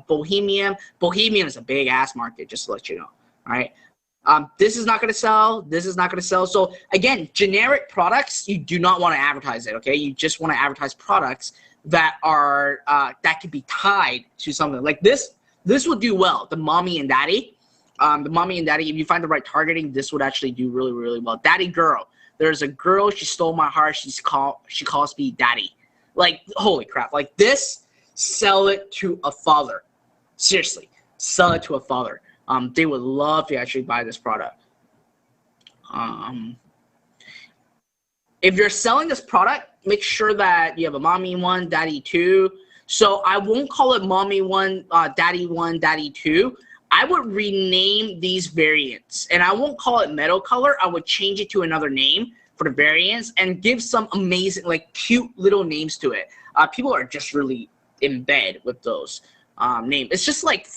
bohemian. Bohemian is a big ass market, just to let you know. All right. This is not going to sell. This is not going to sell. So again, generic products, you do not want to advertise it. Okay. You just want to advertise products that are, that can be tied to something like this. This would do well. The mommy and daddy, if you find the right targeting, this would actually do really, really well. Daddy girl. There's a girl, she stole my heart. She calls me daddy. Like, holy crap. Like this, sell it to a father. Seriously, sell it to a father. They would love to actually buy this product. If you're selling this product, make sure that you have a mommy 1, daddy 2. So I won't call it mommy 1, daddy 2. I would rename these variants, and I won't call it metal color. I would change it to another name for the variants and give some amazing, like, cute little names to it. People are just really in bed with those names. It's just like,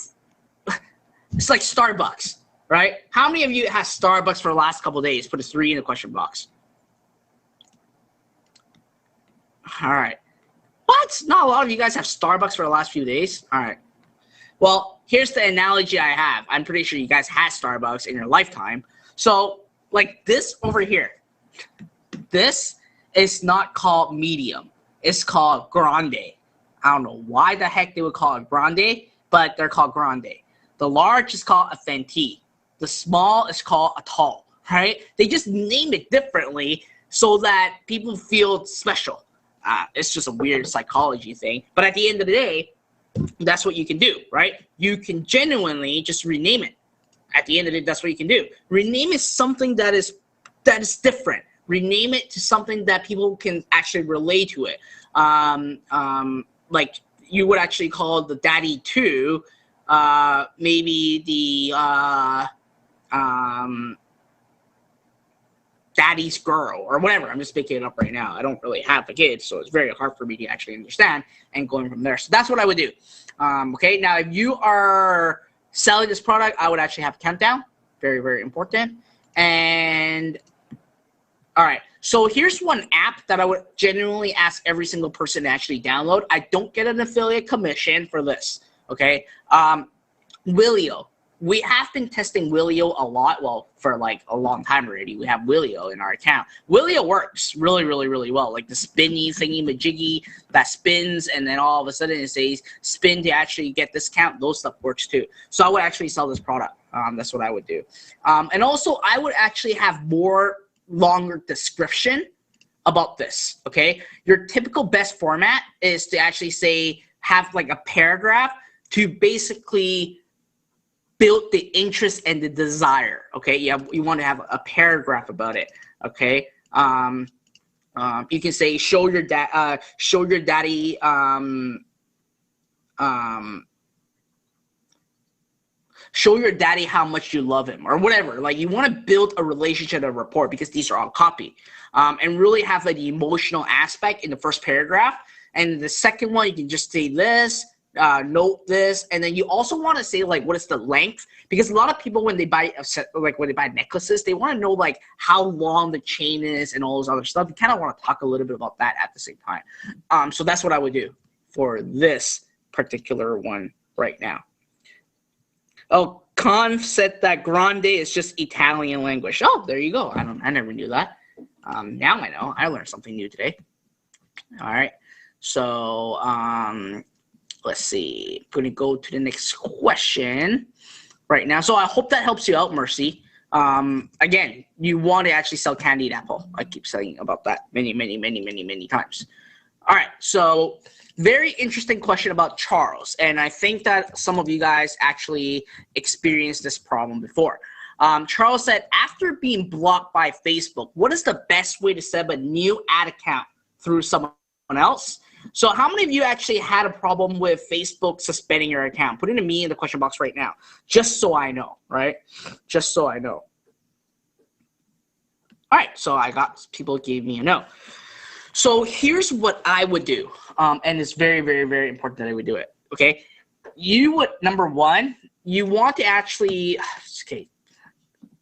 it's like Starbucks, right? How many of you have Starbucks for the last couple of days? Put a 3 in the question box. All right. What? Not a lot of you guys have Starbucks for the last few days? All right. Well, here's the analogy I have. I'm pretty sure you guys had Starbucks in your lifetime. So, like this over here, this is not called medium. It's called grande. I don't know why the heck they would call it grande, but they're called grande. The large is called a venti. The small is called a tall, right? They just name it differently so that people feel special. It's just a weird psychology thing. But at the end of the day, that's what you can do, right? You can genuinely just rename it. At the end of the day, that's what you can do. Rename is something that is different. Rename it to something that people can actually relate to it. Like you would actually call the daddy 2, maybe the daddy's girl or whatever. I'm just picking it up right now. I don't really have a kid, so it's very hard for me to actually understand and going from there. So that's what I would do. Okay, now if you are selling this product, I would actually have a countdown. Very, very important. And all right, so here's one app that I would genuinely ask every single person to actually download. I don't get an affiliate commission for this, okay? Willio. We have been testing Willio a lot, well, for like a long time already. We have Willio in our account. Willio works really, really, really well. Like the spinny thingy-majiggy that spins, and then all of a sudden it says spin to actually get discount. Those stuff works too. So I would actually sell this product. That's what I would do. And also, I would actually have more longer description about this, okay? Your typical best format is to actually say, have like a paragraph to basically build the interest and the desire, okay? You want to have a paragraph about it, okay? You can say, show your daddy, show your daddy how much you love him or whatever. Like you want to build a relationship and rapport because these are all copy, and really have like the emotional aspect in the first paragraph. And the second one, you can just say this, note this, and then you also want to say like what is the length, because a lot of people when they buy a set, like when they buy necklaces, they want to know like how long the chain is and all this other stuff. You kind of want to talk a little bit about that at the same time. So that's what I would do for this particular one right now. Oh, Con said that grande is just Italian language. Oh, there you go. I never knew that. Now I know. I learned something new today. All right. So let's see. I'm going to go to the next question right now. So I hope that helps you out, Mercy. Again, you want to actually sell candied apple. I keep saying about that many times. All right. So very interesting question about Charles. And I think that some of you guys actually experienced this problem before. Charles said, after being blocked by Facebook, what is the best way to set up a new ad account through someone else? So how many of you actually had a problem with Facebook suspending your account? Put it to me in the question box right now, just so I know, right? Just so I know. All right, so I got people gave me a no. So here's what I would do, and it's very important that I would do it, okay? You would, number one, you want to actually, okay,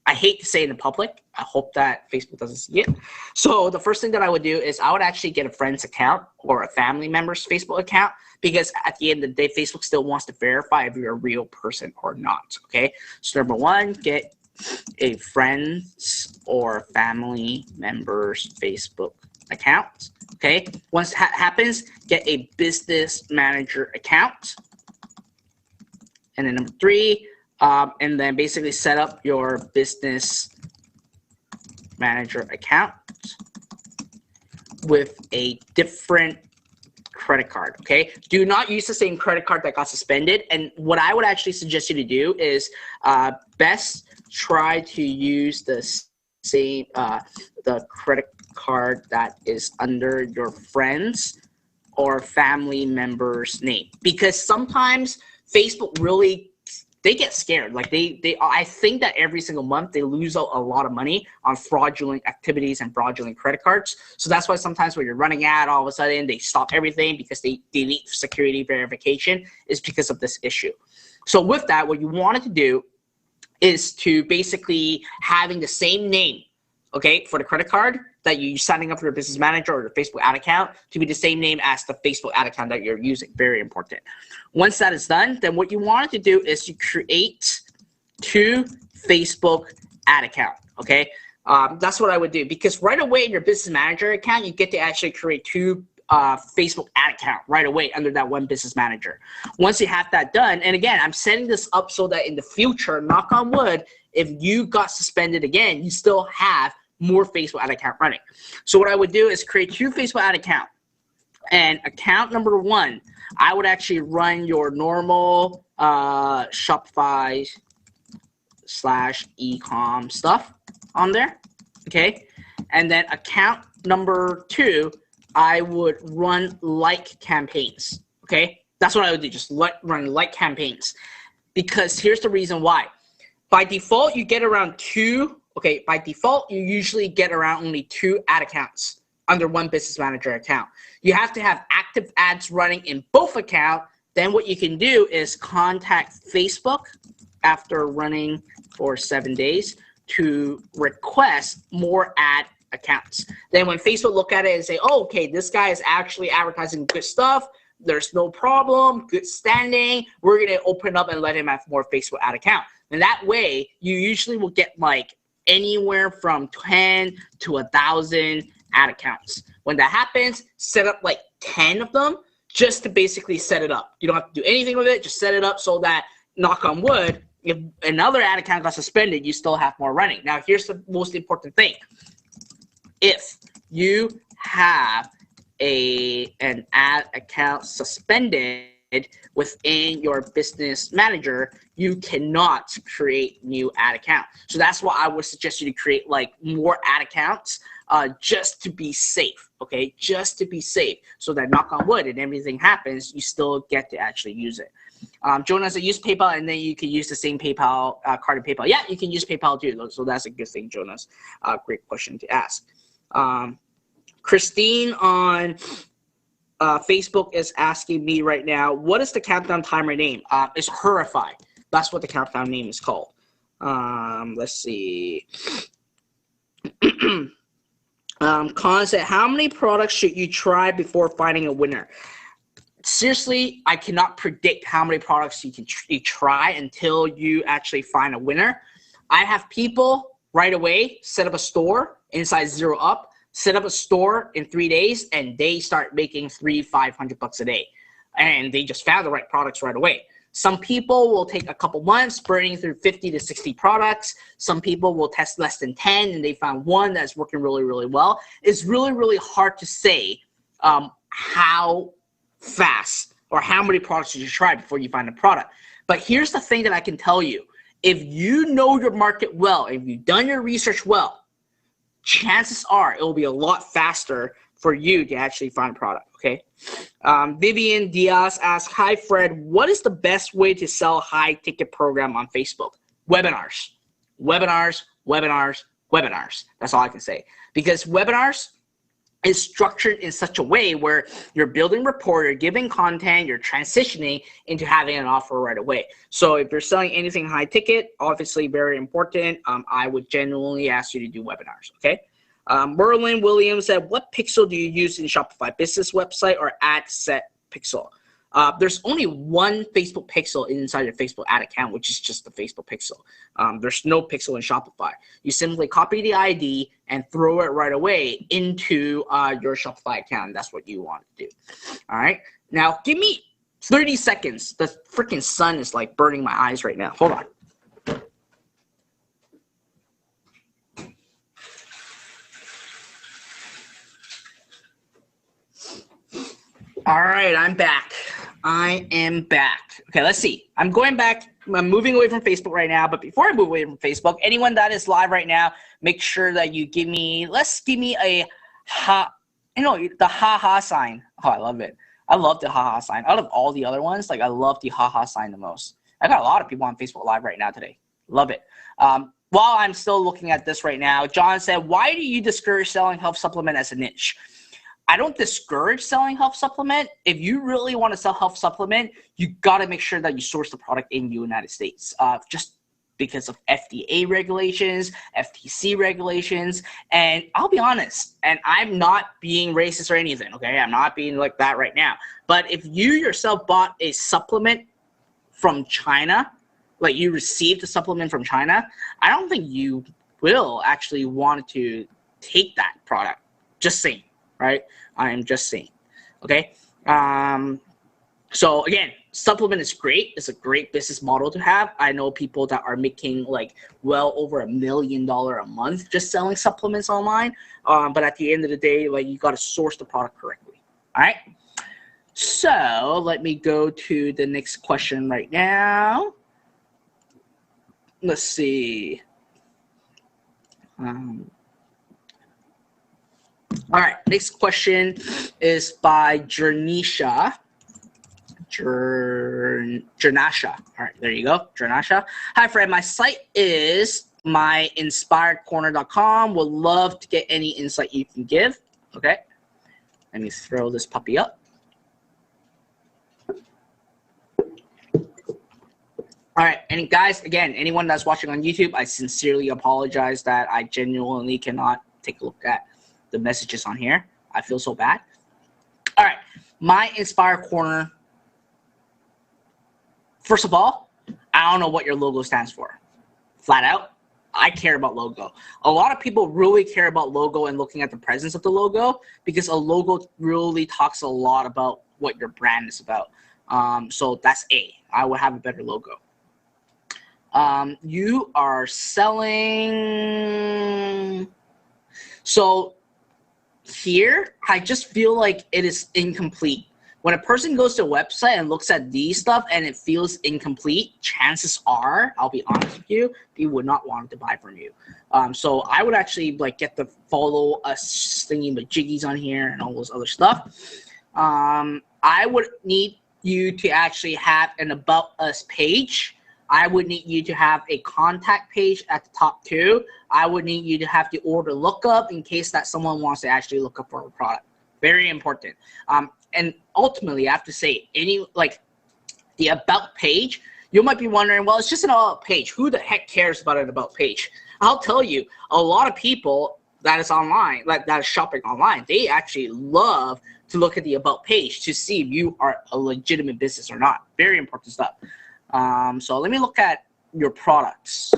I hate to say it in public. I hope that Facebook doesn't see it. So the first thing that I would do is I would actually get a friend's account or a family member's Facebook account, because at the end of the day, Facebook still wants to verify if you're a real person or not, okay? So number one, get a friend's or family member's Facebook account, okay? Once that happens, get a business manager account. And then number three, and then basically set up your business manager account with a different credit card, okay? Do not use the same credit card that got suspended. And what I would actually suggest you to do is best try to use the same, the credit card that is under your friends or family member's name. Because sometimes Facebook really, they get scared. Like I think that every single month they lose a lot of money on fraudulent activities and fraudulent credit cards. So that's why sometimes when you're running ad, all of a sudden they stop everything because they delete security verification, is because of this issue. So with that, what you wanted to do is to basically having the same name, okay, for the credit card that you're signing up for your business manager or your Facebook ad account to be the same name as the Facebook ad account that you're using. Very important. Once that is done, then what you wanted to do is you create 2 Facebook ad account, okay? That's what I would do, because right away in your business manager account, you get to actually create 2 Facebook ad account right away under that one business manager. Once you have that done, and again, I'm setting this up so that in the future, knock on wood, if you got suspended again, you still have more Facebook ad account running. So what I would do is create 2 Facebook ad account. And account number 1, I would actually run your normal Shopify / e-com stuff on there, okay? And then account number 2, I would run like campaigns, okay? That's what I would do, just run like campaigns. Because here's the reason why. By default, you get around 2, okay, by default, you usually get around only 2 ad accounts under one business manager account. You have to have active ads running in both accounts. Then what you can do is contact Facebook after running for 7 days to request more ad accounts. Then when Facebook look at it and say, oh, okay, this guy is actually advertising good stuff, there's no problem, good standing, we're going to open up and let him have more Facebook ad account. And that way, you usually will get like anywhere from 10 to 1,000 ad accounts. When that happens, set up like 10 of them just to basically set it up. You don't have to do anything with it, just set it up so that, knock on wood, if another ad account got suspended, you still have more running. Now, here's the most important thing. If you have an ad account suspended within your business manager, you cannot create new ad account. So that's why I would suggest you to create like more ad accounts just to be safe, okay? Just to be safe, so that knock on wood and everything happens, you still get to actually use it. Jonas, I use PayPal, and then you can use the same PayPal card in PayPal. Yeah, you can use PayPal too, so that's a good thing, Jonas. Great question to ask. Christine on Facebook is asking me right now, what is the countdown timer name? It's Horrify. That's what the countdown name is called. Let's see. Con said, how many products should you try before finding a winner? Seriously, I cannot predict how many products you can try until you actually find a winner. I have people right away set up a store inside Zero Up, set up a store in 3 days, and they start making $300-500 a day. And they just found the right products right away. Some people will take a couple months burning through 50 to 60 products. Some people will test less than 10 and they found one that's working really, really well. It's really, really hard to say how fast or how many products you should try before you find a product. But here's the thing that I can tell you. If you know your market well, if you've done your research well, chances are it will be a lot faster for you to actually find a product, okay? Vivian Diaz asks, hi, Fred, what is the best way to sell high-ticket program on Facebook? Webinars. Webinars, webinars, webinars. That's all I can say. Because webinars is structured in such a way where you're building rapport, you're giving content, you're transitioning into having an offer right away. So if you're selling anything high ticket, obviously very important, I would genuinely ask you to do webinars, okay? Merlin Williams said, what pixel do you use in Shopify, business website or ad set pixel? There's only one Facebook pixel inside your Facebook ad account, which is just the Facebook pixel. There's no pixel in Shopify. You simply copy the ID and throw it right away into your Shopify account. That's what you want to do. All right. Now, give me 30 seconds. The freaking sun is like burning my eyes right now. Hold on. All right, I'm back. I am back. Okay, let's see. I'm going back. I'm moving away from Facebook right now. But before I move away from Facebook, anyone that is live right now, make sure that you give me a the ha-ha sign. Oh, I love it. I love the ha-ha sign. Out of all the other ones, like I love the ha-ha sign the most. I got a lot of people on Facebook Live right now today. Love it. While I'm still looking at this right now, John said, why do you discourage selling health supplement as a niche? I don't discourage selling health supplement. If you really want to sell health supplement, you got to make sure that you source the product in the United States. Just because of FDA regulations, FTC regulations, and I'll be honest, and I'm not being racist or anything, okay? I'm not being like that right now. But if you yourself bought a supplement from China, like you received a supplement from China, I don't think you will actually want to take that product. Just saying. Right? I am just saying. Okay? So again, supplement is great. It's a great business model to have. I know people that are making like well over $1 million a month just selling supplements online. But at the end of the day, like you got to source the product correctly. All right? So let me go to the next question right now. Let's see. All right, next question is by Jernasha. Jernasha. All right, there you go, Jernasha. Hi, Fred. My site is myinspiredcorner.com. Would love to get any insight you can give. Okay, let me throw this puppy up. All right, and guys, again, anyone that's watching on YouTube, I sincerely apologize that I genuinely cannot take a look at the messages on here. I feel so bad. All right, my Inspire Corner. First of all, I don't know what your logo stands for. Flat out, I care about logo. A lot of people really care about logo and looking at the presence of the logo because a logo really talks a lot about what your brand is about. So that's A. I would have a better logo. You are selling. So here, I just feel like it is incomplete. When a person goes to a website and looks at these stuff and it feels incomplete, chances are, I'll be honest with you, they would not want to buy from you. So I would actually like get the follow us thingy majiggies on here and all those other stuff. I would need you to actually have an About Us page. I would need you to have a contact page at the top too. I would need you to have the order lookup in case that someone wants to actually look up for a product. Very important. And ultimately, I have to say, the about page, you might be wondering, well, it's just an about page. Who the heck cares about an about page? I'll tell you, a lot of people that is online, that is shopping online, they actually love to look at the about page to see if you are a legitimate business or not. Very important stuff. So let me look at your products.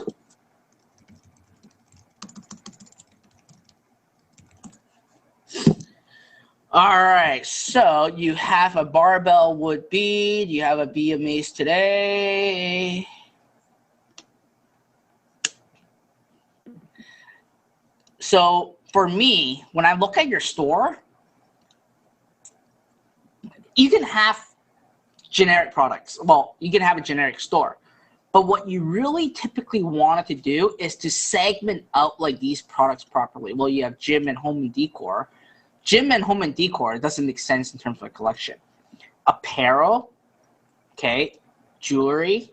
All right, so you have a barbell wood bead, you have a BMAs today. So for me, when I look at your store, you can have generic products. Well, you can have a generic store. But what you really typically wanted to do is to segment out like these products properly. Well, you have gym and home and decor. Gym and home and decor doesn't make sense in terms of a collection. Apparel, okay, jewelry,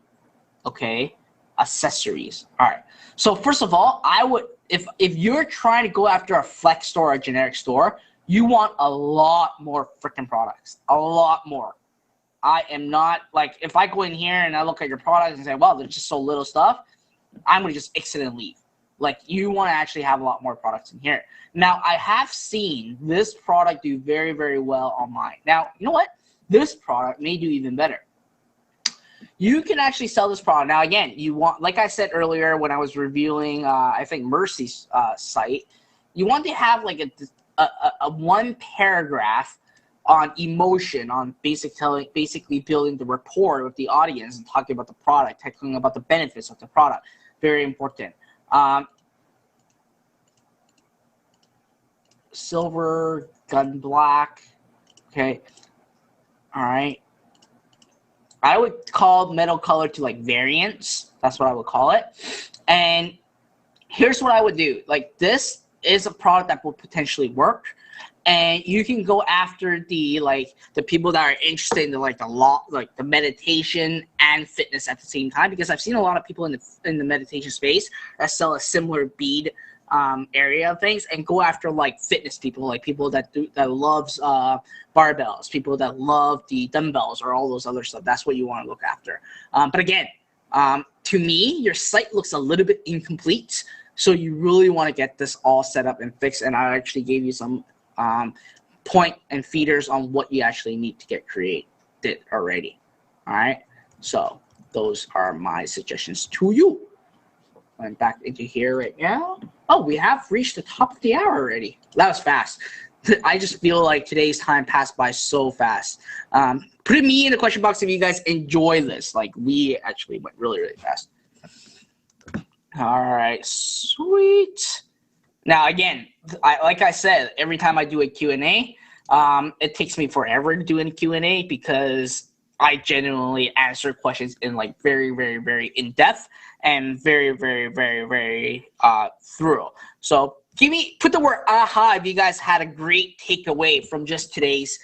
okay, accessories. All right. So first of all, I would, if you're trying to go after a flex store or a generic store, you want a lot more freaking products, a lot more. I am not, like, if I go in here and I look at your products and say, well, there's just so little stuff, I'm going to just exit and leave. Like, you want to actually have a lot more products in here. Now, I have seen this product do very, very well online. Now, you know what? This product may do even better. You can actually sell this product. Now, again, you want, like I said earlier when I was reviewing, I think, Mercy's site, you want to have like a one paragraph on emotion, on basically building the rapport with the audience and talking about the product, talking about the benefits of the product. Very important. Silver, gun black, okay, all right. I would call metal color to like variants. That's what I would call it. And here's what I would do. Like, this is a product that will potentially work. And you can go after the people that are interested in the meditation and fitness at the same time, because I've seen a lot of people in the meditation space that sell a similar bead area of things, and go after like fitness people, like people that loves barbells, people that love the dumbbells or all those other stuff. That's what you want to look after. But again, to me, your site looks a little bit incomplete, so you really want to get this all set up and fixed. And I actually gave you some point and feeders on what you actually need to get created already. All right, so those are my suggestions to you. I'm back into here right now. Oh, we have reached the top of the hour already. That was fast. I just feel like today's time passed by so fast. Put me in the question box if you guys enjoy this. Like, we actually went really, really fast. All right, sweet. Now, again, like I said, every time I do a Q&A, it takes me forever to do a Q&A because I genuinely answer questions in like very, very, very in-depth and very, very, very, very thorough. So put the word aha if you guys had a great takeaway from just today's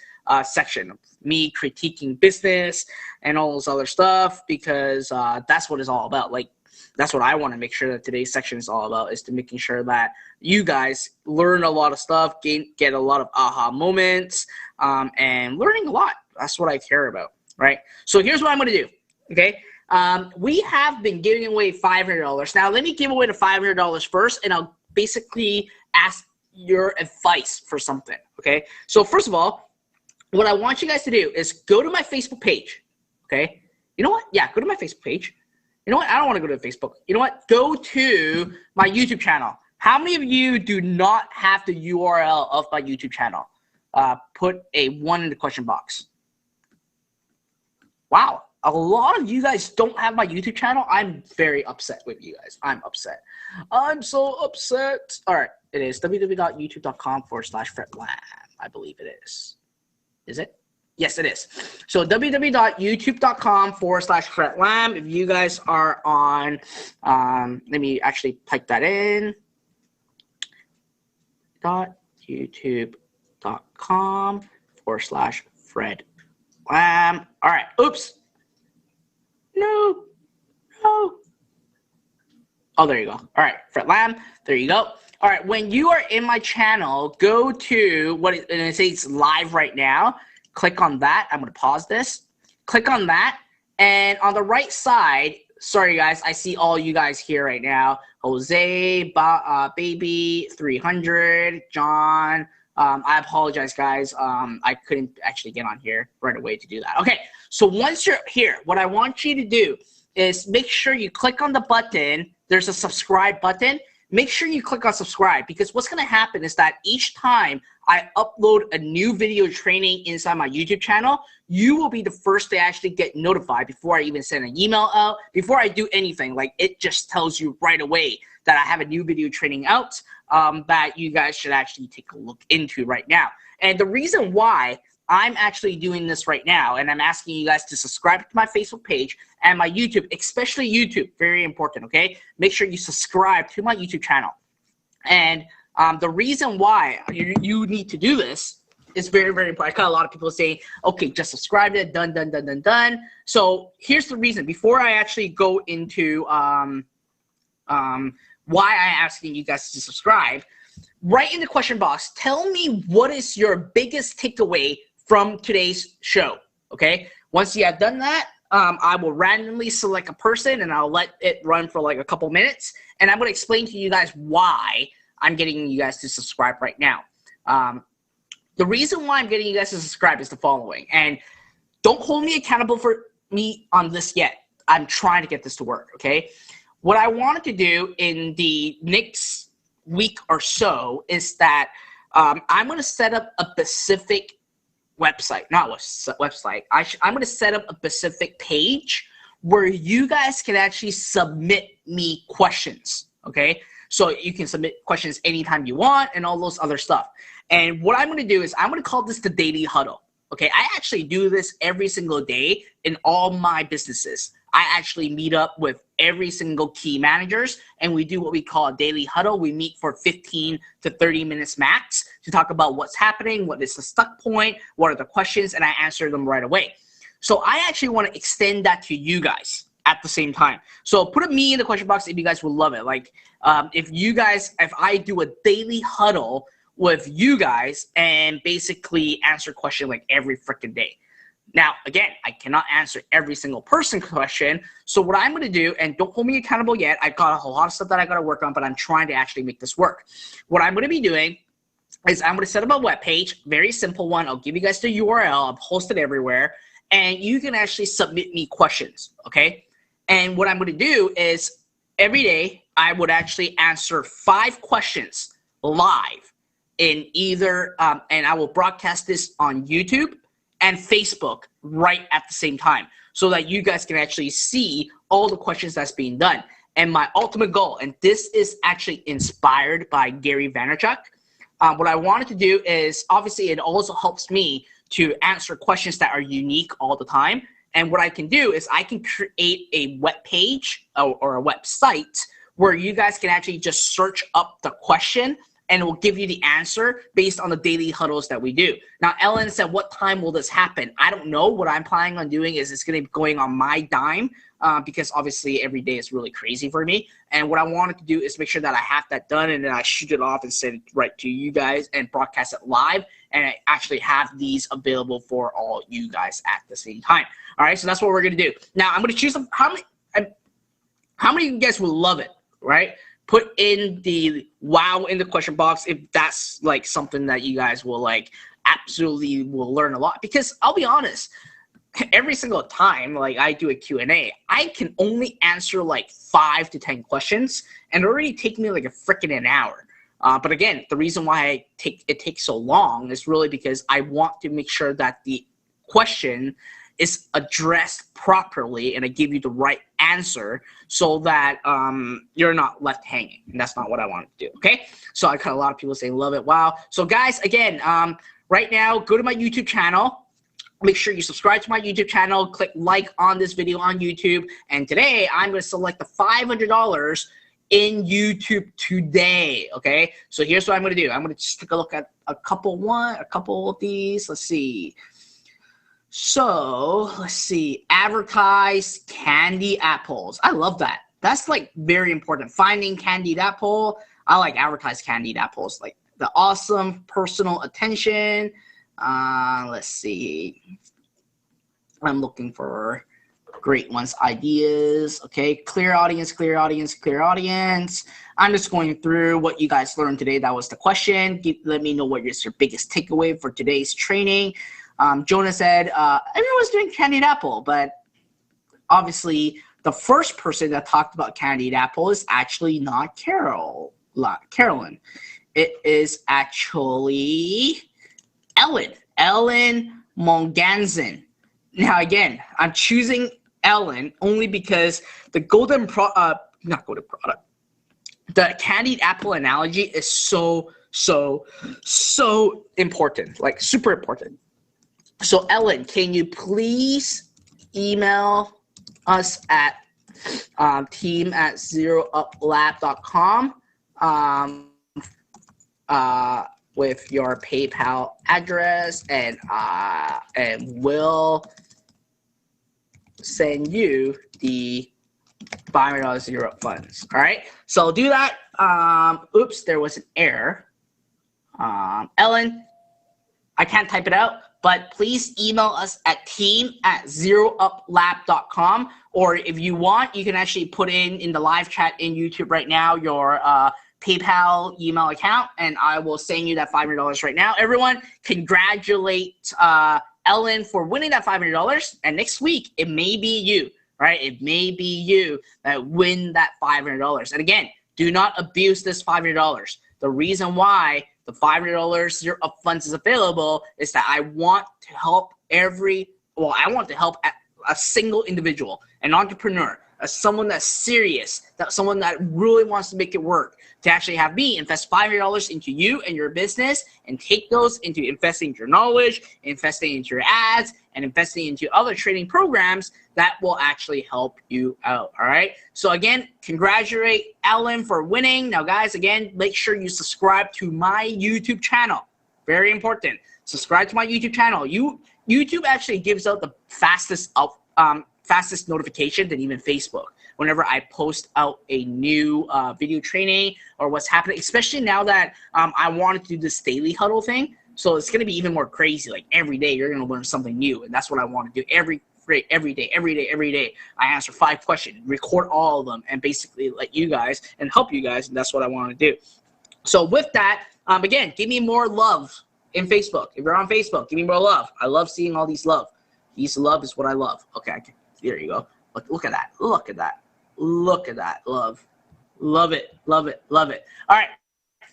section of me critiquing business and all those other stuff, because that's what it's all about. Like, that's what I want to make sure that today's section is all about, is to making sure that you guys learn a lot of stuff, get a lot of aha moments, and learning a lot. That's what I care about, right? So here's what I'm going to do, okay? We have been giving away $500. Now, let me give away the $500 first, and I'll basically ask your advice for something, okay? So first of all, what I want you guys to do is go to my Facebook page, okay? You know what? Yeah, go to my Facebook page. You know what? I don't want to go to Facebook. You know what? Go to my YouTube channel. How many of you do not have the URL of my YouTube channel? Put a 1 in the question box. Wow. A lot of you guys don't have my YouTube channel. I'm very upset with you guys. I'm upset. I'm so upset. All right. It is www.youtube.com/Fred Lam. I believe it is. Is it? Yes, it is. So www.youtube.com/Fred Lam. If you guys are on, let me actually type that in. youtube.com/Fred Lam. All right. Oops. No. Oh, there you go. All right, Fred Lam. There you go. All right. When you are in my channel, go to and it says live right now. click on that. I'm going to pause this. Click on that. And on the right side, sorry guys, I see all you guys here right now. Jose, Baby, 300, John. I apologize, guys. I couldn't actually get on here right away to do that. Okay, so once you're here, what I want you to do is make sure you click on the button. There's a subscribe button. Make sure you click on subscribe, because what's going to happen is that each time I upload a new video training inside my YouTube channel, you will be the first to actually get notified before I even send an email out, before I do anything. Like, it just tells you right away that I have a new video training out that you guys should actually take a look into right now. And the reason why I'm actually doing this right now, and I'm asking you guys to subscribe to my Facebook page and my YouTube, especially YouTube, very important, okay? Make sure you subscribe to my YouTube channel. And the reason why you need to do this is very, very important. I got a lot of people saying, okay, just subscribe to it, done, done, done, done, done. So here's the reason. Before I actually go into why I'm asking you guys to subscribe, write in the question box, tell me what is your biggest takeaway from today's show, okay? Once you have done that, I will randomly select a person and I'll let it run for like a couple minutes. And I'm going to explain to you guys why I'm getting you guys to subscribe right now. The reason why I'm getting you guys to subscribe is the following. And don't hold me accountable for me on this yet. I'm trying to get this to work, okay? What I wanted to do in the next week or so is that I'm going to set up a specific website, not website. I'm going to set up a specific page where you guys can actually submit me questions, okay? So you can submit questions anytime you want and all those other stuff. And what I'm going to do is I'm going to call this the Daily Huddle, okay? I actually do this every single day in all my businesses. I actually meet up with every single key managers, and we do what we call a daily huddle. We meet for 15 to 30 minutes max to talk about what's happening, what is the stuck point, what are the questions, and I answer them right away. So I actually want to extend that to you guys at the same time. So put a me in the question box if you guys would love it. Like if I do a daily huddle with you guys and basically answer question like every freaking day. Now, again, I cannot answer every single person question. So what I'm going to do, and don't hold me accountable yet, I've got a whole lot of stuff that I got to work on, but I'm trying to actually make this work. What I'm going to be doing is I'm going to set up a web page, very simple one. I'll give you guys the URL. I'll post it everywhere, and you can actually submit me questions, okay? And what I'm going to do is every day I would actually answer 5 questions live in either, and I will broadcast this on YouTube and Facebook right at the same time so that you guys can actually see all the questions that's being done. And my ultimate goal, and this is actually inspired by Gary Vaynerchuk, what I wanted to do is, obviously it also helps me to answer questions that are unique all the time. And what I can do is I can create a web page or a website where you guys can actually just search up the question and it will give you the answer based on the daily huddles that we do. Now, Ellen said, what time will this happen? I don't know. What I'm planning on doing is it's going to be going on my dime because obviously every day is really crazy for me. And what I wanted to do is make sure that I have that done and then I shoot it off and send it right to you guys and broadcast it live. And I actually have these available for all you guys at the same time. All right, so that's what we're going to do. Now, I'm going to choose how many of you guys will love it, right? Put in the wow in the question box if that's like something that you guys will like absolutely will learn a lot. Because I'll be honest, every single time like I do a Q&A, I can only answer like 5 to 10 questions and it already takes me like a freaking an hour. But again, the reason why it takes so long is really because I want to make sure that the question is addressed properly and I give you the right answer so that you're not left hanging. And that's not what I want to do, okay? So I got a lot of people saying, love it, wow. So guys, again, right now, go to my YouTube channel. Make sure you subscribe to my YouTube channel. Click like on this video on YouTube. And today, I'm going to select the $500 in YouTube today, okay? So here's what I'm going to do. I'm going to just take a look at a couple of these. Let's see. So let's see, advertise candy apples. I love that. That's like very important. Finding candied apple. I like advertise candied apples. Like the awesome personal attention. Let's see. I'm looking for great ones, ideas. Okay, clear audience, clear audience, clear audience. I'm just going through what you guys learned today. That was the question. Let me know what is your biggest takeaway for today's training. Jonah said, everyone's doing candied apple, but obviously the first person that talked about candied apple is actually not Carolyn. It is actually Ellen Monganzin. Now, again, I'm choosing Ellen only because the the candied apple analogy is so important, like super important. So, Ellen, can you please email us at team@zerouplab.com with your PayPal address, and we'll send you the $500 Zero Up funds. All right, so do that. Oops, there was an error. Ellen, I can't type it out, but please email us at team@zerouplab.com, or if you want, you can actually put in the live chat in YouTube right now your PayPal email account, and I will send you that $500 right now. Everyone, congratulate Ellen for winning that $500, and next week it may be you, right? It may be you that win that $500. And again, do not abuse this $500. The reason why the $500 Zero Up funds is available is that I want to help a single individual, an entrepreneur, someone that's serious, someone that really wants to make it work, to actually have me invest $500 into you and your business, and take those into investing into your knowledge, investing into your ads, and investing into other training programs that will actually help you out. All right. So again, congratulate Ellen for winning. Now, guys, again, make sure you subscribe to my YouTube channel. Very important. Subscribe to my YouTube channel. YouTube actually gives out the fastest notification than even Facebook whenever I post out a new video training or what's happening, especially now that I wanted to do this daily huddle thing. So it's going to be even more crazy. Like every day you're going to learn something new, and that's what I want to do every day. I answer 5 questions, record all of them, and basically let you guys and help you guys, and that's what I want to do. So with that, again, give me more love in Facebook. If you're on Facebook, give me more love. I love seeing all these love. These love is what I love. Okay, there you go. Look at that. Look at that. Look at that love. Love it. Love it. Love it. All right.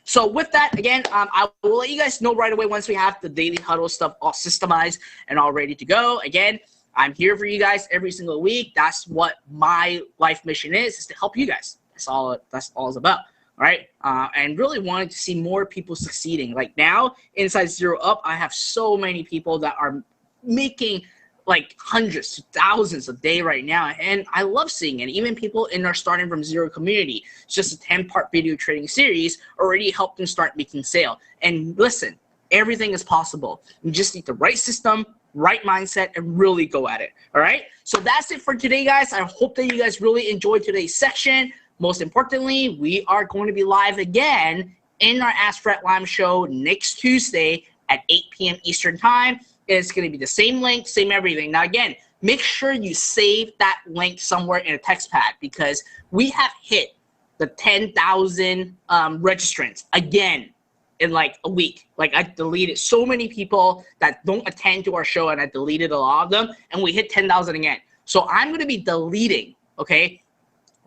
So with that, again, I will let you guys know right away once we have the daily huddle stuff all systemized and all ready to go. Again, I'm here for you guys every single week. That's what my life mission is to help you guys. That's all it's about. All right. And really wanted to see more people succeeding. Like now, inside Zero Up, I have so many people that are making like hundreds to thousands a day right now, and I love seeing it. Even people in our starting from zero community, it's just a 10-part video training series, already helped them start making sale. And listen, everything is possible. You just need the right system, right mindset, and really go at it. All right, so that's it for today, guys. I hope that you guys really enjoyed today's section. Most importantly, we are going to be live again in our Ask Fred Lam show next Tuesday at 8 p.m. Eastern time. It's going to be the same link, same everything. Now, again, make sure you save that link somewhere in a text pad, because we have hit the 10,000 registrants again in like a week. Like I deleted so many people that don't attend to our show, and I deleted a lot of them, and we hit 10,000 again. So I'm going to be deleting, okay,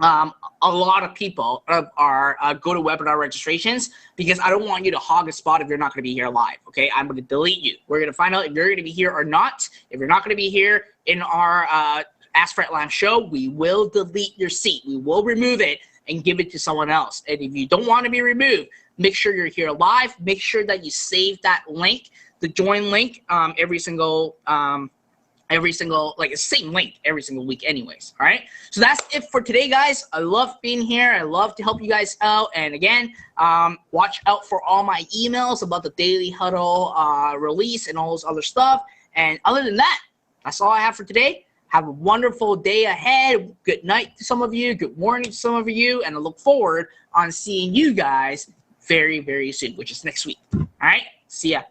a lot of people of our GoToWebinar registrations, because I don't want you to hog a spot if you're not going to be here live, okay? I'm going to delete you. We're going to find out if you're going to be here or not. If you're not going to be here in our Ask Fred Lam show, we will delete your seat. We will remove it and give it to someone else. And if you don't want to be removed, make sure you're here live. Make sure that you save that link, the join link, every single like the same link every single week anyways. All right, so that's it for today, guys. I love being here. I love to help you guys out. And again, watch out for all my emails about the daily huddle release and all this other stuff. And other than that, that's all I have for today. Have a wonderful day ahead. Good night to some of you, good morning to some of you, and I look forward on seeing you guys very, very soon, which is next week. All right, see ya.